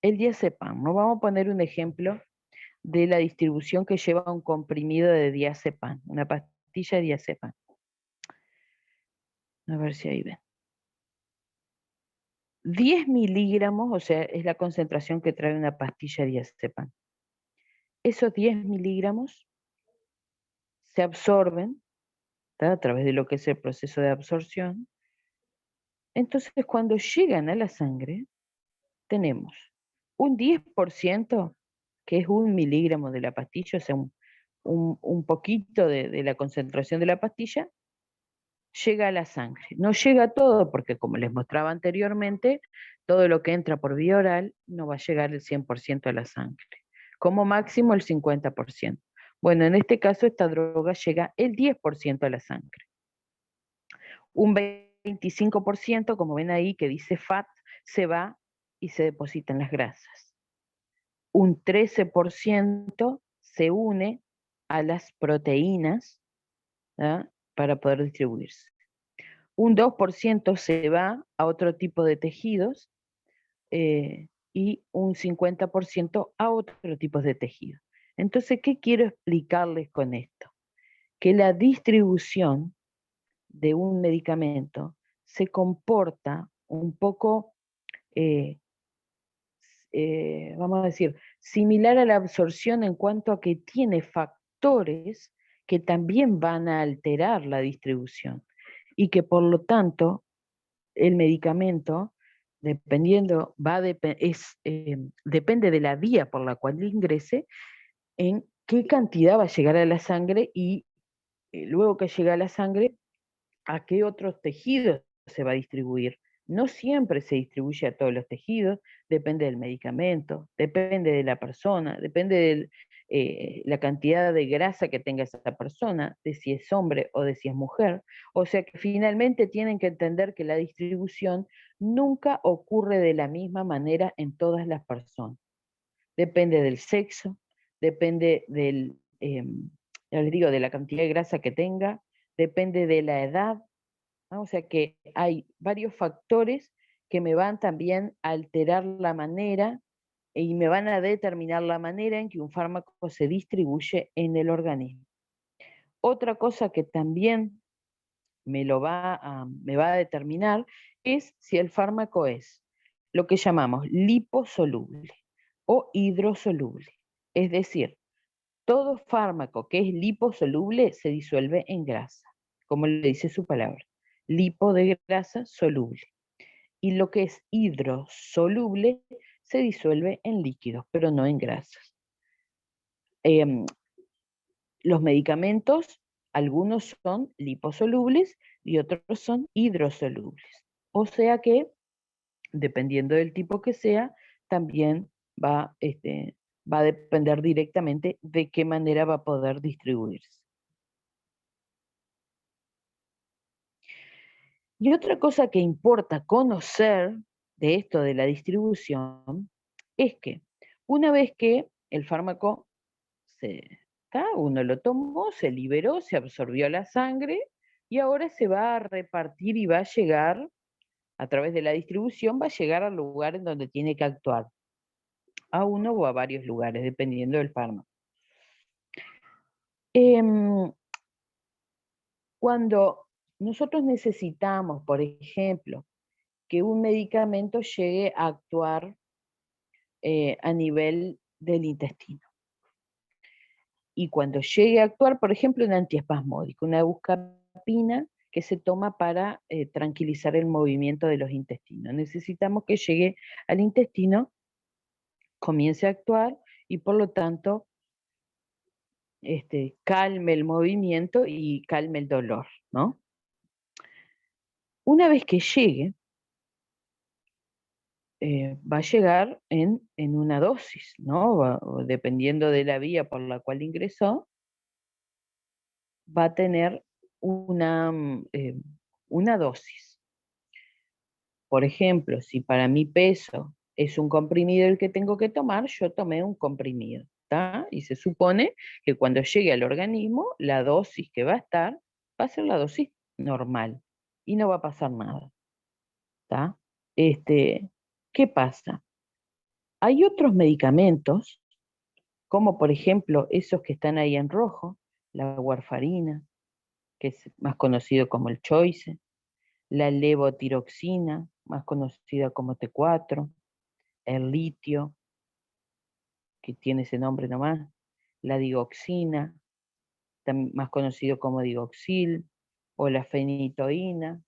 el diazepam, nos vamos a poner un ejemplo de la distribución que lleva un comprimido de diazepam, una pastilla de diazepam. A ver si ahí ven. 10 miligramos, o sea, es la concentración que trae una pastilla de diazepam. Esos 10 miligramos se absorben a través de lo que es el proceso de absorción. Entonces, cuando llegan a la sangre, tenemos un 10%, que es 1 miligramo de la pastilla, o sea, un poquito de la concentración de la pastilla, llega a la sangre. No llega todo, porque como les mostraba anteriormente, todo lo que entra por vía oral no va a llegar el 100% a la sangre. Como máximo el 50%. Bueno, en este caso esta droga llega el 10% a la sangre. Un 25%, como ven ahí, que dice FAT, se va y se deposita en las grasas. Un 13% se une a las proteínas, ¿tá? Para poder distribuirse. Un 2% se va a otro tipo de tejidos y un 50% a otro tipo de tejidos. Entonces, ¿qué quiero explicarles con esto? Que la distribución de un medicamento se comporta un poco, vamos a decir, similar a la absorción en cuanto a que tiene factores que también van a alterar la distribución y que por lo tanto el medicamento, dependiendo, depende de la vía por la cual ingrese, en qué cantidad va a llegar a la sangre y luego que llega a la sangre, a qué otros tejidos se va a distribuir. No siempre se distribuye a todos los tejidos, depende del medicamento, depende de la persona, depende de la cantidad de grasa que tenga esa persona, de si es hombre o de si es mujer. O sea que finalmente tienen que entender que la distribución nunca ocurre de la misma manera en todas las personas. Depende del sexo, depende ya les digo, de la cantidad de grasa que tenga, depende de la edad, ¿no? O sea que hay varios factores que me van también a alterar la manera y me van a determinar la manera en que un fármaco se distribuye en el organismo. Otra cosa que también me va a determinar es si el fármaco es lo que llamamos liposoluble o hidrosoluble. Es decir, todo fármaco que es liposoluble se disuelve en grasa, como le dice su palabra. Lipo de grasa soluble. Y lo que es hidrosoluble se disuelve en líquidos, pero no en grasas. Los medicamentos, algunos son liposolubles y otros son hidrosolubles. O sea que, dependiendo del tipo que sea, también va a depender directamente de qué manera va a poder distribuirse. Y otra cosa que importa conocer de esto de la distribución es que una vez que el fármaco uno lo tomó, se liberó, se absorbió la sangre y ahora se va a repartir y va a llegar, a través de la distribución, va a llegar al lugar en donde tiene que actuar, a uno o a varios lugares, dependiendo del fármaco. Cuando nosotros necesitamos, por ejemplo, que un medicamento llegue a actuar a nivel del intestino. Y cuando llegue a actuar, por ejemplo, un antiespasmódico, una buscapina que se toma para tranquilizar el movimiento de los intestinos. Necesitamos que llegue al intestino, comience a actuar y por lo tanto calme el movimiento y calme el dolor, ¿no? Una vez que llegue, va a llegar en una dosis, ¿no? Dependiendo de la vía por la cual ingresó, va a tener una dosis. Por ejemplo, si para mi peso es un comprimido el que tengo que tomar, yo tomé un comprimido, ¿está? Y se supone que cuando llegue al organismo, la dosis que va a estar va a ser la dosis normal y no va a pasar nada, ¿está? ¿Qué pasa? Hay otros medicamentos, como por ejemplo esos que están ahí en rojo, la warfarina, que es más conocido como el choice, la levotiroxina, más conocida como T4, el litio, que tiene ese nombre nomás, la digoxina, más conocido como digoxil, o la fenitoína,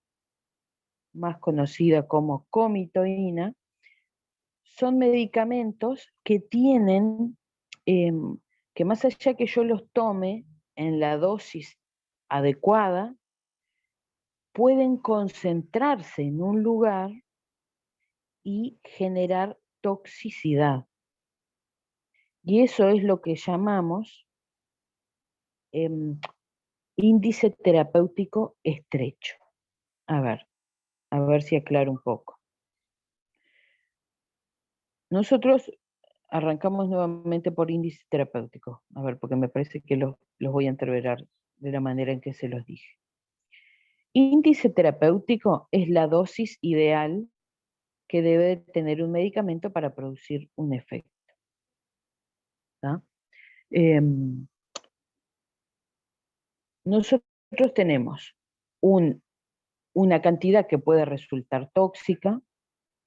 más conocida como comitoína, son medicamentos que tienen, que más allá que yo los tome en la dosis adecuada, pueden concentrarse en un lugar y generar toxicidad. Y eso es lo que llamamos índice terapéutico estrecho. A ver si aclaro un poco. Nosotros arrancamos nuevamente por índice terapéutico. A ver, porque me parece que los voy a entreverar de la manera en que se los dije. Índice terapéutico es la dosis ideal que debe tener un medicamento para producir un efecto. Nosotros tenemos una cantidad que puede resultar tóxica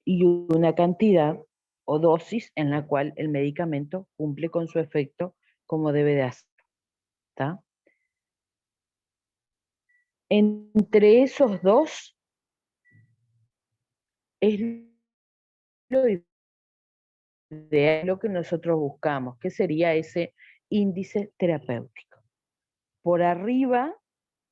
y una cantidad o dosis en la cual el medicamento cumple con su efecto como debe de hacer. ¿Está? Entre esos dos es lo ideal, lo que nosotros buscamos, que sería ese índice terapéutico. Por arriba,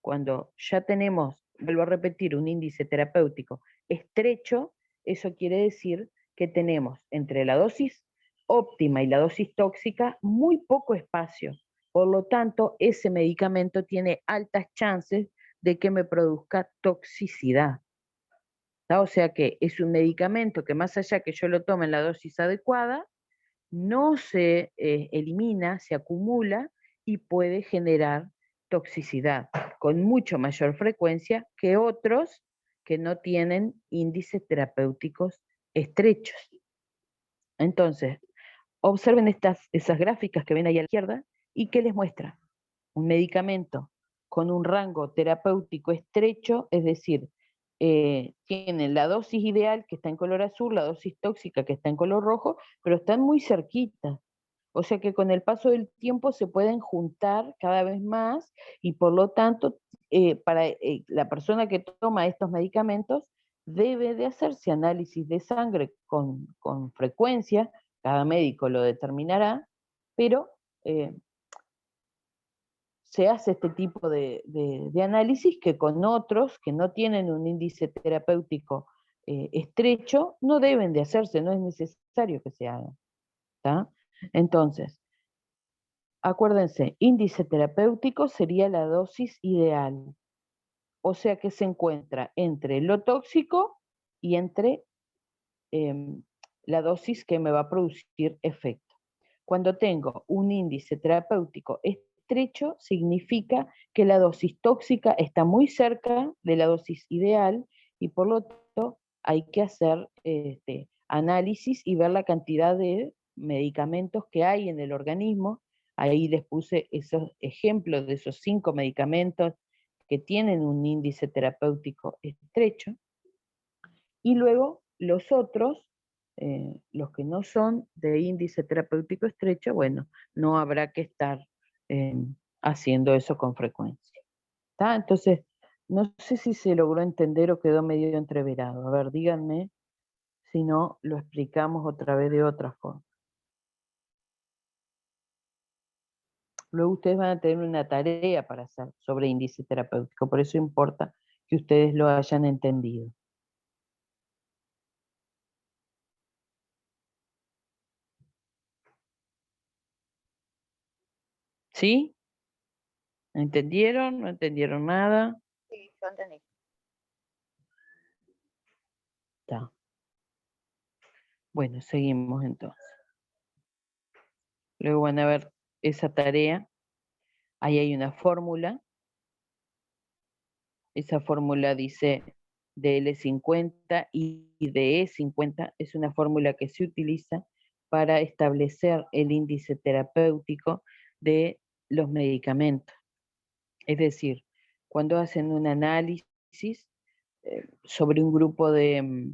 cuando ya tenemos, vuelvo a repetir, un índice terapéutico estrecho, eso quiere decir que tenemos entre la dosis óptima y la dosis tóxica muy poco espacio. Por lo tanto, ese medicamento tiene altas chances de que me produzca toxicidad. ¿Tá? O sea que es un medicamento que más allá que yo lo tome en la dosis adecuada, no se elimina, se acumula y puede generar toxicidad con mucho mayor frecuencia que otros que no tienen índices terapéuticos estrechos. Entonces, observen esas gráficas que ven ahí a la izquierda y ¿qué les muestra? Un medicamento con un rango terapéutico estrecho, es decir, tienen la dosis ideal que está en color azul, la dosis tóxica que está en color rojo, pero están muy cerquitas. O sea que con el paso del tiempo se pueden juntar cada vez más y por lo tanto, para la persona que toma estos medicamentos debe de hacerse análisis de sangre con frecuencia, cada médico lo determinará, pero se hace este tipo de análisis que con otros que no tienen un índice terapéutico estrecho no deben de hacerse, no es necesario que se hagan. ¿Tá? Entonces, acuérdense, índice terapéutico sería la dosis ideal, o sea que se encuentra entre lo tóxico y entre la dosis que me va a producir efecto. Cuando tengo un índice terapéutico estrecho, significa que la dosis tóxica está muy cerca de la dosis ideal y por lo tanto hay que hacer análisis y ver la cantidad de medicamentos que hay en el organismo. Ahí les puse esos ejemplos de esos 5 medicamentos que tienen un índice terapéutico estrecho. Y luego los otros, los que no son de índice terapéutico estrecho, bueno, no habrá que estar haciendo eso con frecuencia. ¿Tá? Entonces, no sé si se logró entender o quedó medio entreverado. A ver, díganme si no lo explicamos otra vez de otra forma. Luego ustedes van a tener una tarea para hacer sobre índice terapéutico, por eso importa que ustedes lo hayan entendido. ¿Sí? ¿Entendieron? ¿No entendieron nada? Sí, yo entendí. Está. Bueno, seguimos entonces. Luego van a ver esa tarea. Ahí hay una fórmula. Esa fórmula dice DL50 y DE50. Es una fórmula que se utiliza para establecer el índice terapéutico de los medicamentos. Es decir, cuando hacen un análisis sobre un grupo de...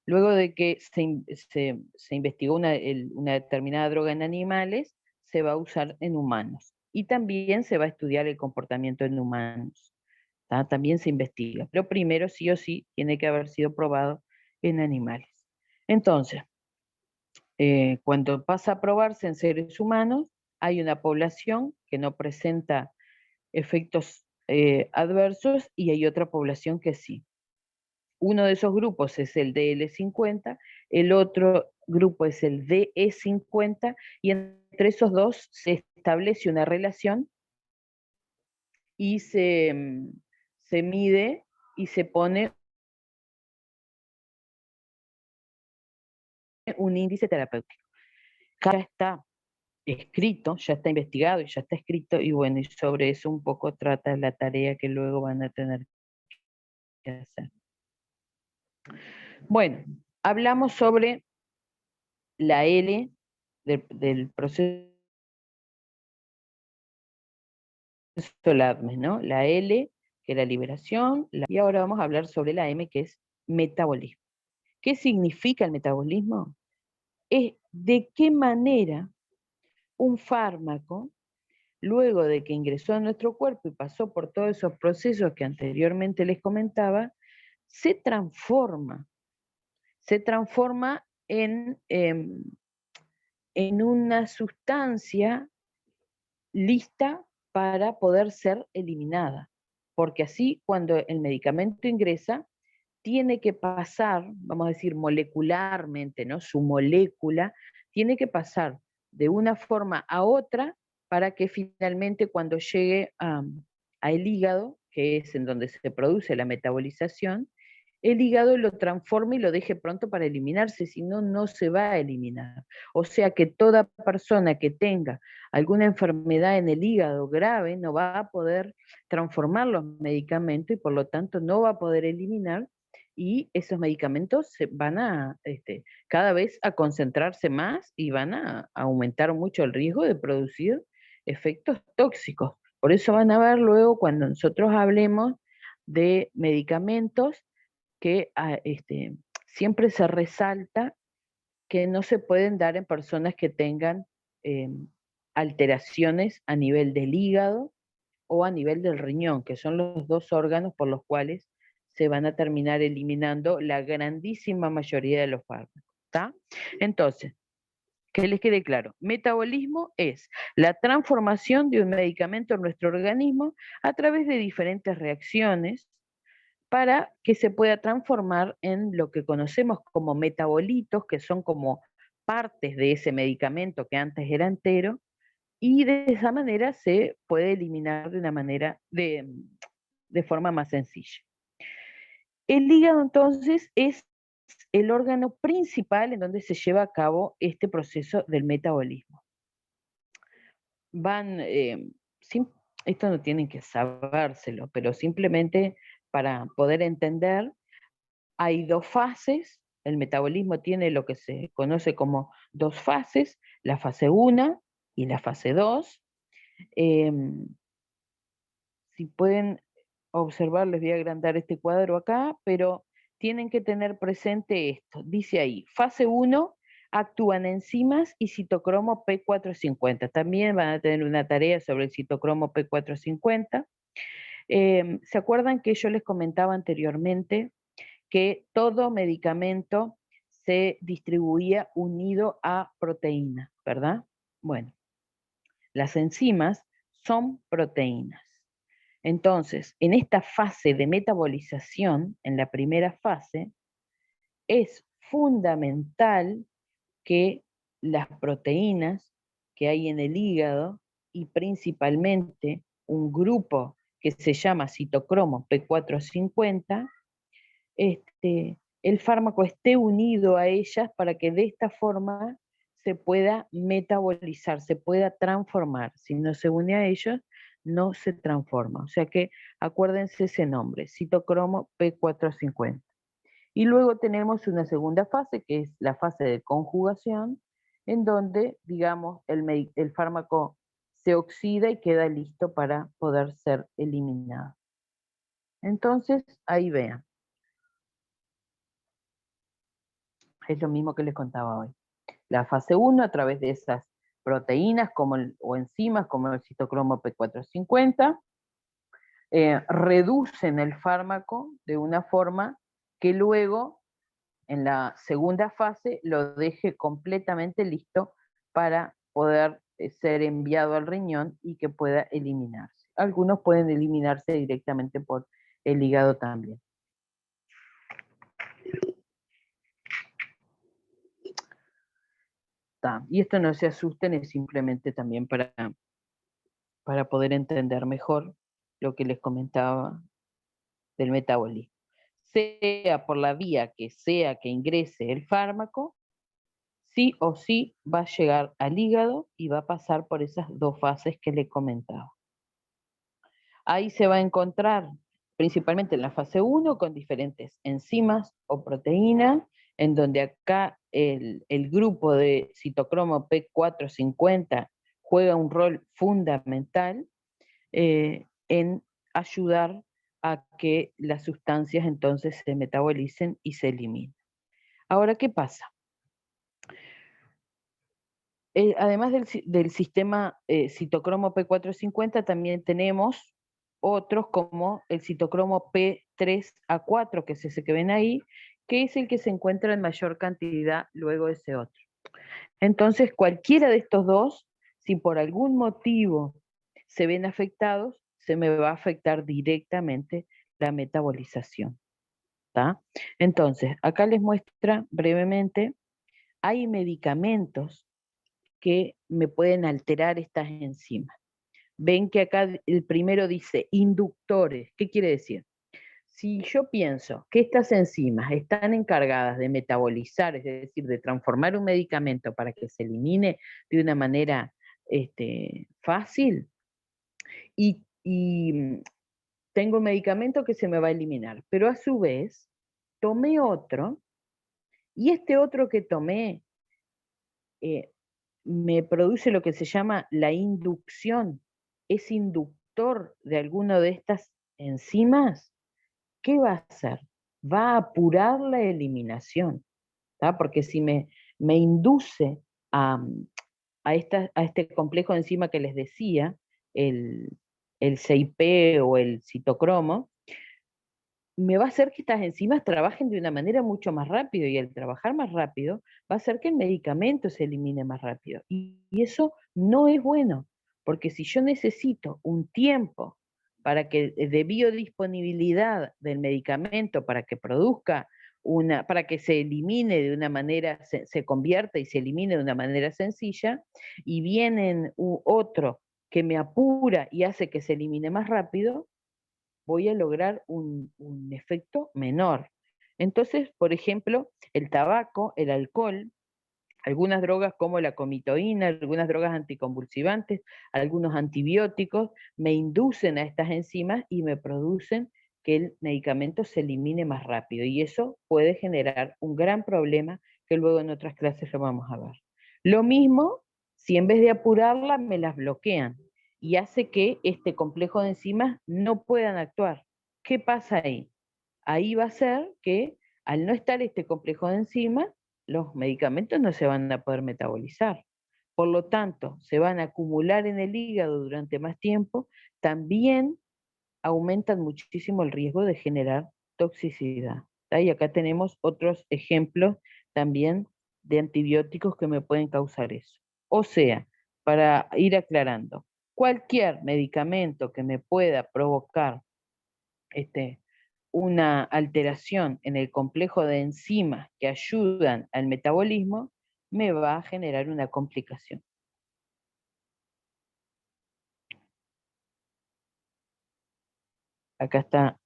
Luego de que se investigó una determinada droga en animales, se va a usar en humanos. Y también se va a estudiar el comportamiento en humanos. ¿Tá? También se investiga. Pero primero, sí o sí, tiene que haber sido probado en animales. Entonces, cuando pasa a probarse en seres humanos, hay una población que no presenta efectos adversos y hay otra población que sí. Uno de esos grupos es el DL50, el otro grupo es el DE50, y entre esos dos se establece una relación y se mide y se pone un índice terapéutico. Ya está escrito, ya está investigado y ya está escrito, y bueno, y sobre eso un poco trata la tarea que luego van a tener que hacer. Bueno, hablamos sobre la L del proceso LADME, ¿no? La L, que es la liberación, y ahora vamos a hablar sobre la M, que es metabolismo. ¿Qué significa el metabolismo? Es de qué manera un fármaco, luego de que ingresó a nuestro cuerpo y pasó por todos esos procesos que anteriormente les comentaba, se transforma en una sustancia lista para poder ser eliminada. Porque así, cuando el medicamento ingresa, tiene que pasar, vamos a decir molecularmente, ¿no? Su molécula tiene que pasar de una forma a otra para que finalmente cuando llegue al hígado, que es en donde se produce la metabolización, el hígado lo transforme y lo deje pronto para eliminarse, si no, no se va a eliminar. O sea que toda persona que tenga alguna enfermedad en el hígado grave no va a poder transformar los medicamentos y por lo tanto no va a poder eliminar, y esos medicamentos se van a cada vez a concentrarse más y van a aumentar mucho el riesgo de producir efectos tóxicos. Por eso van a ver luego cuando nosotros hablemos de medicamentos que siempre se resalta que no se pueden dar en personas que tengan alteraciones a nivel del hígado o a nivel del riñón, que son los dos órganos por los cuales se van a terminar eliminando la grandísima mayoría de los fármacos. ¿Está? Entonces, que les quede claro, metabolismo es la transformación de un medicamento en nuestro organismo a través de diferentes reacciones para que se pueda transformar en lo que conocemos como metabolitos, que son como partes de ese medicamento que antes era entero, y de esa manera se puede eliminar de una manera, de forma más sencilla. El hígado entonces es el órgano principal en donde se lleva a cabo este proceso del metabolismo. Esto no tienen que sabérselo, pero simplemente para poder entender, hay dos fases. El metabolismo tiene lo que se conoce como dos fases, la fase 1 y la fase 2. Si pueden observar, les voy a agrandar este cuadro acá, pero tienen que tener presente esto. Dice ahí, fase 1, actúan enzimas y citocromo P450. También van a tener una tarea sobre el citocromo P450. ¿Se acuerdan que yo les comentaba anteriormente que todo medicamento se distribuía unido a proteína, ¿verdad? Bueno, las enzimas son proteínas. Entonces, en esta fase de metabolización, en la primera fase, es fundamental que las proteínas que hay en el hígado, y principalmente un grupo que se llama citocromo P450, el fármaco esté unido a ellas para que de esta forma se pueda metabolizar, se pueda transformar. Si no se une a ellos, no se transforma. O sea que acuérdense ese nombre, citocromo P450. Y luego tenemos una segunda fase, que es la fase de conjugación, en donde, digamos, el fármaco se oxida y queda listo para poder ser eliminado. Entonces, ahí vean. Es lo mismo que les contaba hoy. La fase 1, a través de esas proteínas o enzimas como el citocromo P450, reducen el fármaco de una forma que luego, en la segunda fase, lo deje completamente listo para poder ser enviado al riñón y que pueda eliminarse. Algunos pueden eliminarse directamente por el hígado también. Y esto no se asusten, es simplemente también para poder entender mejor lo que les comentaba del metabolismo. Sea por la vía que sea que ingrese el fármaco, sí o sí va a llegar al hígado y va a pasar por esas dos fases que les comentaba. Ahí se va a encontrar principalmente en la fase 1 con diferentes enzimas o proteínas, en donde acá el grupo de citocromo P450 juega un rol fundamental en ayudar a que las sustancias entonces se metabolicen y se eliminen. Ahora, ¿qué pasa? Además del sistema citocromo P450, también tenemos otros como el citocromo P3A4, que es ese que ven ahí, que es el que se encuentra en mayor cantidad luego de ese otro. Entonces, cualquiera de estos dos, si por algún motivo se ven afectados, se me va a afectar directamente la metabolización. ¿Tá? Entonces, acá les muestra brevemente, hay medicamentos que me pueden alterar estas enzimas. Ven que acá el primero dice inductores. ¿Qué quiere decir? si yo pienso que estas enzimas están encargadas de metabolizar, es decir, de transformar un medicamento para que se elimine de una manera fácil, y tengo un medicamento que se me va a eliminar, pero a su vez tomé otro, y este otro que tomé me produce lo que se llama la inducción, es inductor de alguna de estas enzimas. ¿Qué va a hacer? Va a apurar la eliminación, ¿tá? Porque si me induce a este complejo de enzima que les decía, el CIP o el citocromo, me va a hacer que estas enzimas trabajen de una manera mucho más rápido, y al trabajar más rápido va a hacer que el medicamento se elimine más rápido. Y eso no es bueno, porque si yo necesito un tiempo para que de biodisponibilidad del medicamento, para que produzca para que se elimine de una manera, se convierta y se elimine de una manera sencilla, y viene otro que me apura y hace que se elimine más rápido, voy a lograr un efecto menor. Entonces, por ejemplo, el tabaco, el alcohol, algunas drogas como la comitoína, algunas drogas anticonvulsivantes, algunos antibióticos, me inducen a estas enzimas y me producen que el medicamento se elimine más rápido. Y eso puede generar un gran problema que luego en otras clases lo vamos a ver. Lo mismo si en vez de apurarla me las bloquean y hace que este complejo de enzimas no puedan actuar. ¿Qué pasa ahí? Ahí va a ser que al no estar este complejo de enzimas, los medicamentos no se van a poder metabolizar. Por lo tanto, se van a acumular en el hígado durante más tiempo, también aumentan muchísimo el riesgo de generar toxicidad. ¿Tá? Y acá tenemos otros ejemplos también de antibióticos que me pueden causar eso. O sea, para ir aclarando, cualquier medicamento que me pueda provocar una alteración en el complejo de enzimas que ayudan al metabolismo, me va a generar una complicación. Acá está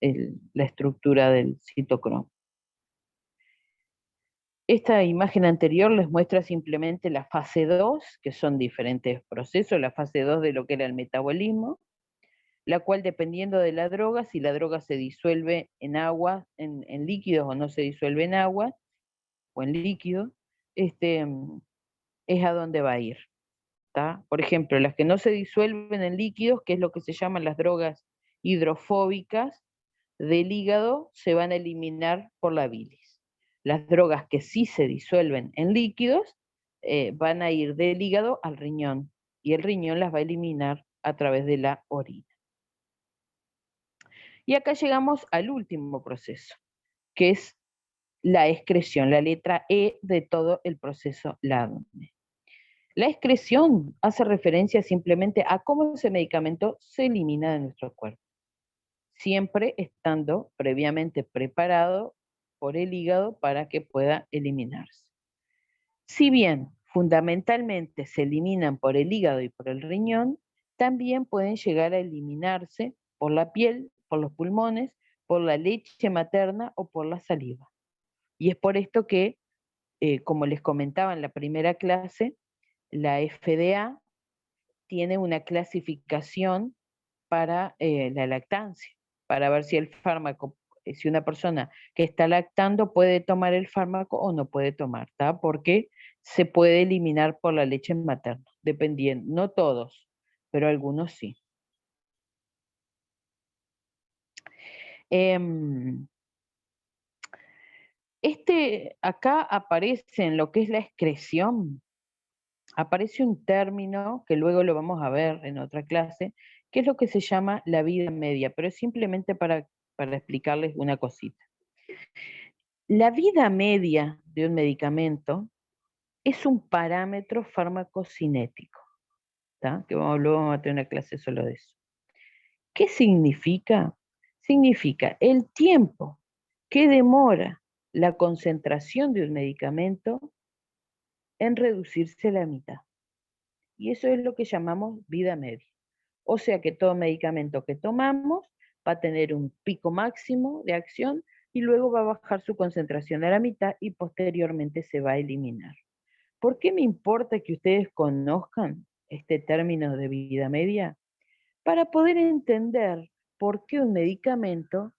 la estructura del citocromo. Esta imagen anterior les muestra simplemente la fase 2, que son diferentes procesos, la fase 2 de lo que era el metabolismo, la cual dependiendo de la droga, si la droga se disuelve en agua, en líquidos, o no se disuelve en agua, o en líquido, es a dónde va a ir. ¿Tá? Por ejemplo, las que no se disuelven en líquidos, que es lo que se llaman las drogas hidrofóbicas del hígado, se van a eliminar por la bilis. Las drogas que sí se disuelven en líquidos van a ir del hígado al riñón, y el riñón las va a eliminar a través de la orina. Y acá llegamos al último proceso, que es la excreción, la letra E de todo el proceso LADME. La excreción hace referencia simplemente a cómo ese medicamento se elimina de nuestro cuerpo, siempre estando previamente preparado por el hígado para que pueda eliminarse. Si bien fundamentalmente se eliminan por el hígado y por el riñón, también pueden llegar a eliminarse por la piel, por los pulmones, por la leche materna o por la saliva. Y es por esto que, como les comentaba en la primera clase, la FDA tiene una clasificación para la lactancia, para ver si el fármaco, si una persona que está lactando puede tomar el fármaco o no puede tomar, ¿tá? Porque se puede eliminar por la leche materna, dependiendo, no todos, pero algunos sí. Acá aparece en lo que es la excreción, aparece un término que luego lo vamos a ver en otra clase, que es lo que se llama la vida media, pero es simplemente para explicarles una cosita. La vida media de un medicamento es un parámetro farmacocinético, ¿tá? Que luego vamos a tener una clase solo de eso. ¿Qué significa? Significa el tiempo que demora la concentración de un medicamento en reducirse a la mitad. Y eso es lo que llamamos vida media. O sea que todo medicamento que tomamos va a tener un pico máximo de acción y luego va a bajar su concentración a la mitad y posteriormente se va a eliminar. ¿Por qué me importa que ustedes conozcan este término de vida media? Para poder entender por qué un medicamento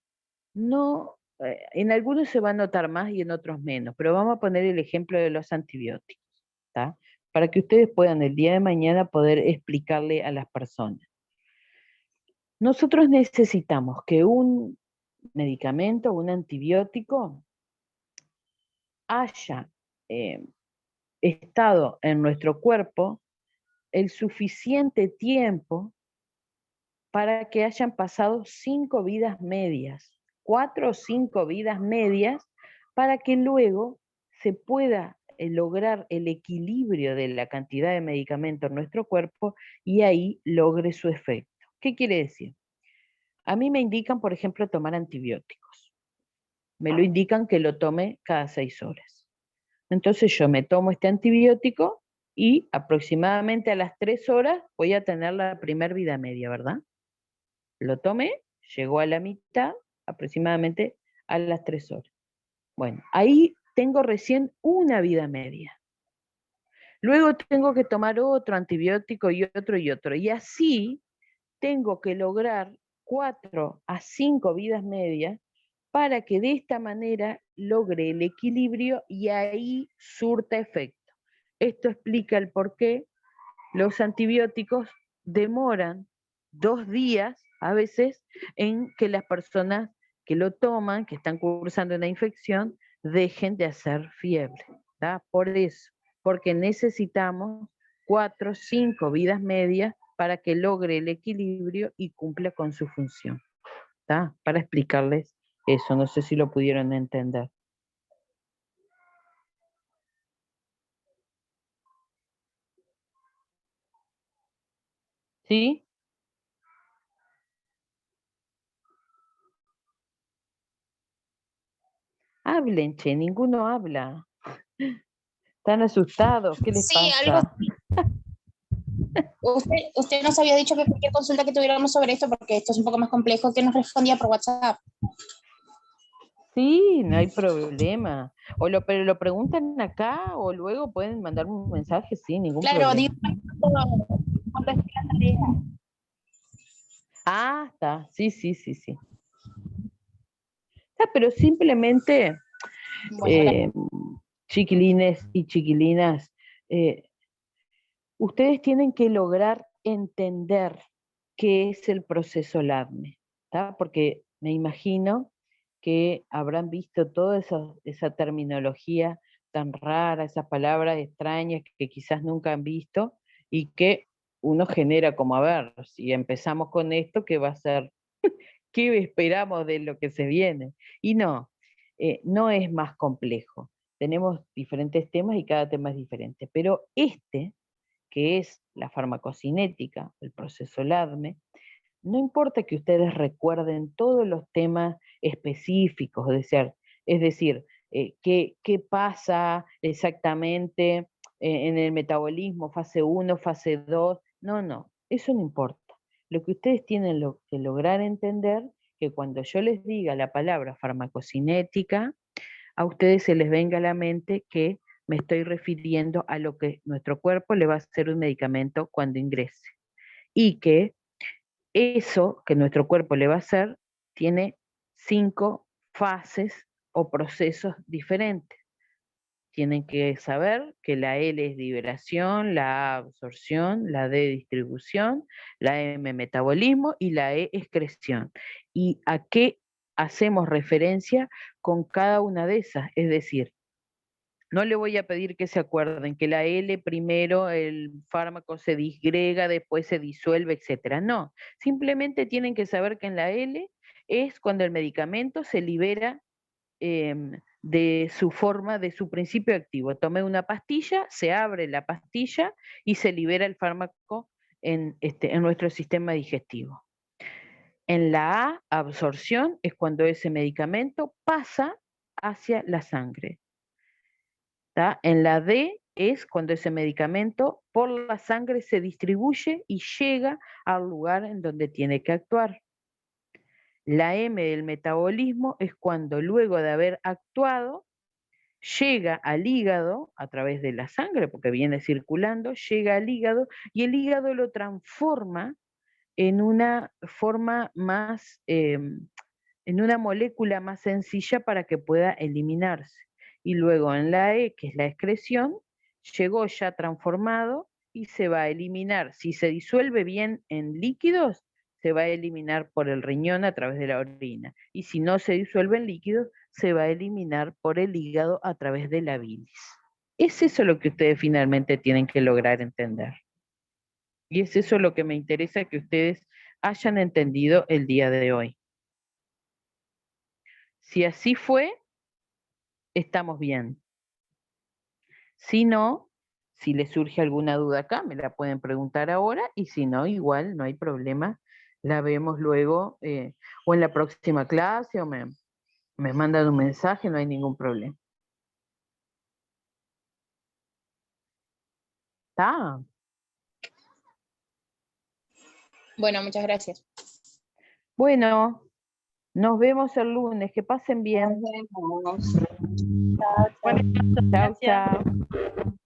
no, en algunos se va a notar más y en otros menos, pero vamos a poner el ejemplo de los antibióticos, ¿tá? Para que ustedes puedan el día de mañana poder explicarle a las personas. Nosotros necesitamos que un medicamento, un antibiótico, haya estado en nuestro cuerpo el suficiente tiempo para que hayan pasado 5 vidas medias, 4 o 5 vidas medias, para que luego se pueda lograr el equilibrio de la cantidad de medicamento en nuestro cuerpo y ahí logre su efecto. ¿Qué quiere decir? A mí me indican, por ejemplo, tomar antibióticos. Me lo indican que lo tome cada 6 horas. Entonces yo me tomo este antibiótico y aproximadamente a las 3 horas voy a tener la primer vida media, ¿verdad? Lo tomé, llegó a la mitad, aproximadamente a las 3 horas. Bueno, ahí tengo recién una vida media. Luego tengo que tomar otro antibiótico y otro y otro. Y así tengo que lograr 4 a 5 vidas medias para que de esta manera logre el equilibrio y ahí surta efecto. Esto explica el por qué los antibióticos demoran 2 días a veces en que las personas que lo toman, que están cursando una infección, dejen de hacer fiebre. ¿Tá? Por eso, porque necesitamos 4 o 5 vidas medias para que logre el equilibrio y cumpla con su función. ¿Tá? Para explicarles eso, no sé si lo pudieron entender. ¿Sí? Hablen, che, ninguno habla. Están asustados, ¿qué les Sí, algo. pasa? Usted nos había dicho que cualquier consulta que tuviéramos sobre esto, porque esto es un poco más complejo, que nos respondía por WhatsApp. Sí, no hay problema. Pero lo preguntan acá o luego pueden mandar un mensaje, sí, ningún Claro, problema. digo, cuando esté la tarea. Ah, está, sí, sí, sí, sí. Pero simplemente, Bueno, chiquilines y chiquilinas, ustedes tienen que lograr entender qué es el proceso LADME, ¿tá? Porque me imagino que habrán visto toda esa terminología tan rara, esas palabras extrañas que quizás nunca han visto y que uno genera como, a ver, si empezamos con esto, ¿qué va a ser? ¿Qué esperamos de lo que se viene? Y no, no es más complejo. Tenemos diferentes temas y cada tema es diferente, pero este, que es la farmacocinética, el proceso LADME, no importa que ustedes recuerden todos los temas específicos, es decir, qué pasa exactamente en el metabolismo, fase 1, fase 2, no, eso no importa. Lo que ustedes tienen que lograr entender, que cuando yo les diga la palabra farmacocinética, a ustedes se les venga a la mente que me estoy refiriendo a lo que nuestro cuerpo le va a hacer un medicamento cuando ingrese. Y que eso que nuestro cuerpo le va a hacer tiene 5 fases o procesos diferentes. Tienen que saber que la L es liberación, la A absorción, la D distribución, la M metabolismo y la E excreción. ¿Y a qué hacemos referencia con cada una de esas? Es decir, no le voy a pedir que se acuerden que la L primero el fármaco se disgrega, después se disuelve, etcétera. No, simplemente tienen que saber que en la L es cuando el medicamento se libera de su forma, de su principio activo. Tomé una pastilla, se abre la pastilla y se libera el fármaco en nuestro sistema digestivo. En la A, absorción, es cuando ese medicamento pasa hacia la sangre. ¿Tá? En la D es cuando ese medicamento por la sangre se distribuye y llega al lugar en donde tiene que actuar. La M del metabolismo es cuando luego de haber actuado, llega al hígado a través de la sangre, porque viene circulando, llega al hígado y el hígado lo transforma en una forma más, en una molécula más sencilla para que pueda eliminarse. Y luego en la E, que es la excreción, llegó ya transformado y se va a eliminar. Si se disuelve bien en líquidos, se va a eliminar por el riñón a través de la orina. Y si no se disuelve en líquidos, se va a eliminar por el hígado a través de la bilis. Es eso lo que ustedes finalmente tienen que lograr entender. Y es eso lo que me interesa que ustedes hayan entendido el día de hoy. Si así fue, estamos bien. Si no, si les surge alguna duda acá, me la pueden preguntar ahora, y si no, igual, no hay problema, la vemos luego, o en la próxima clase, o me mandan un mensaje, no hay ningún problema. ¿Está? Bueno, muchas gracias. Bueno, nos vemos el lunes, que pasen bien. Nos vemos. Bueno, Chao, gracias. chao.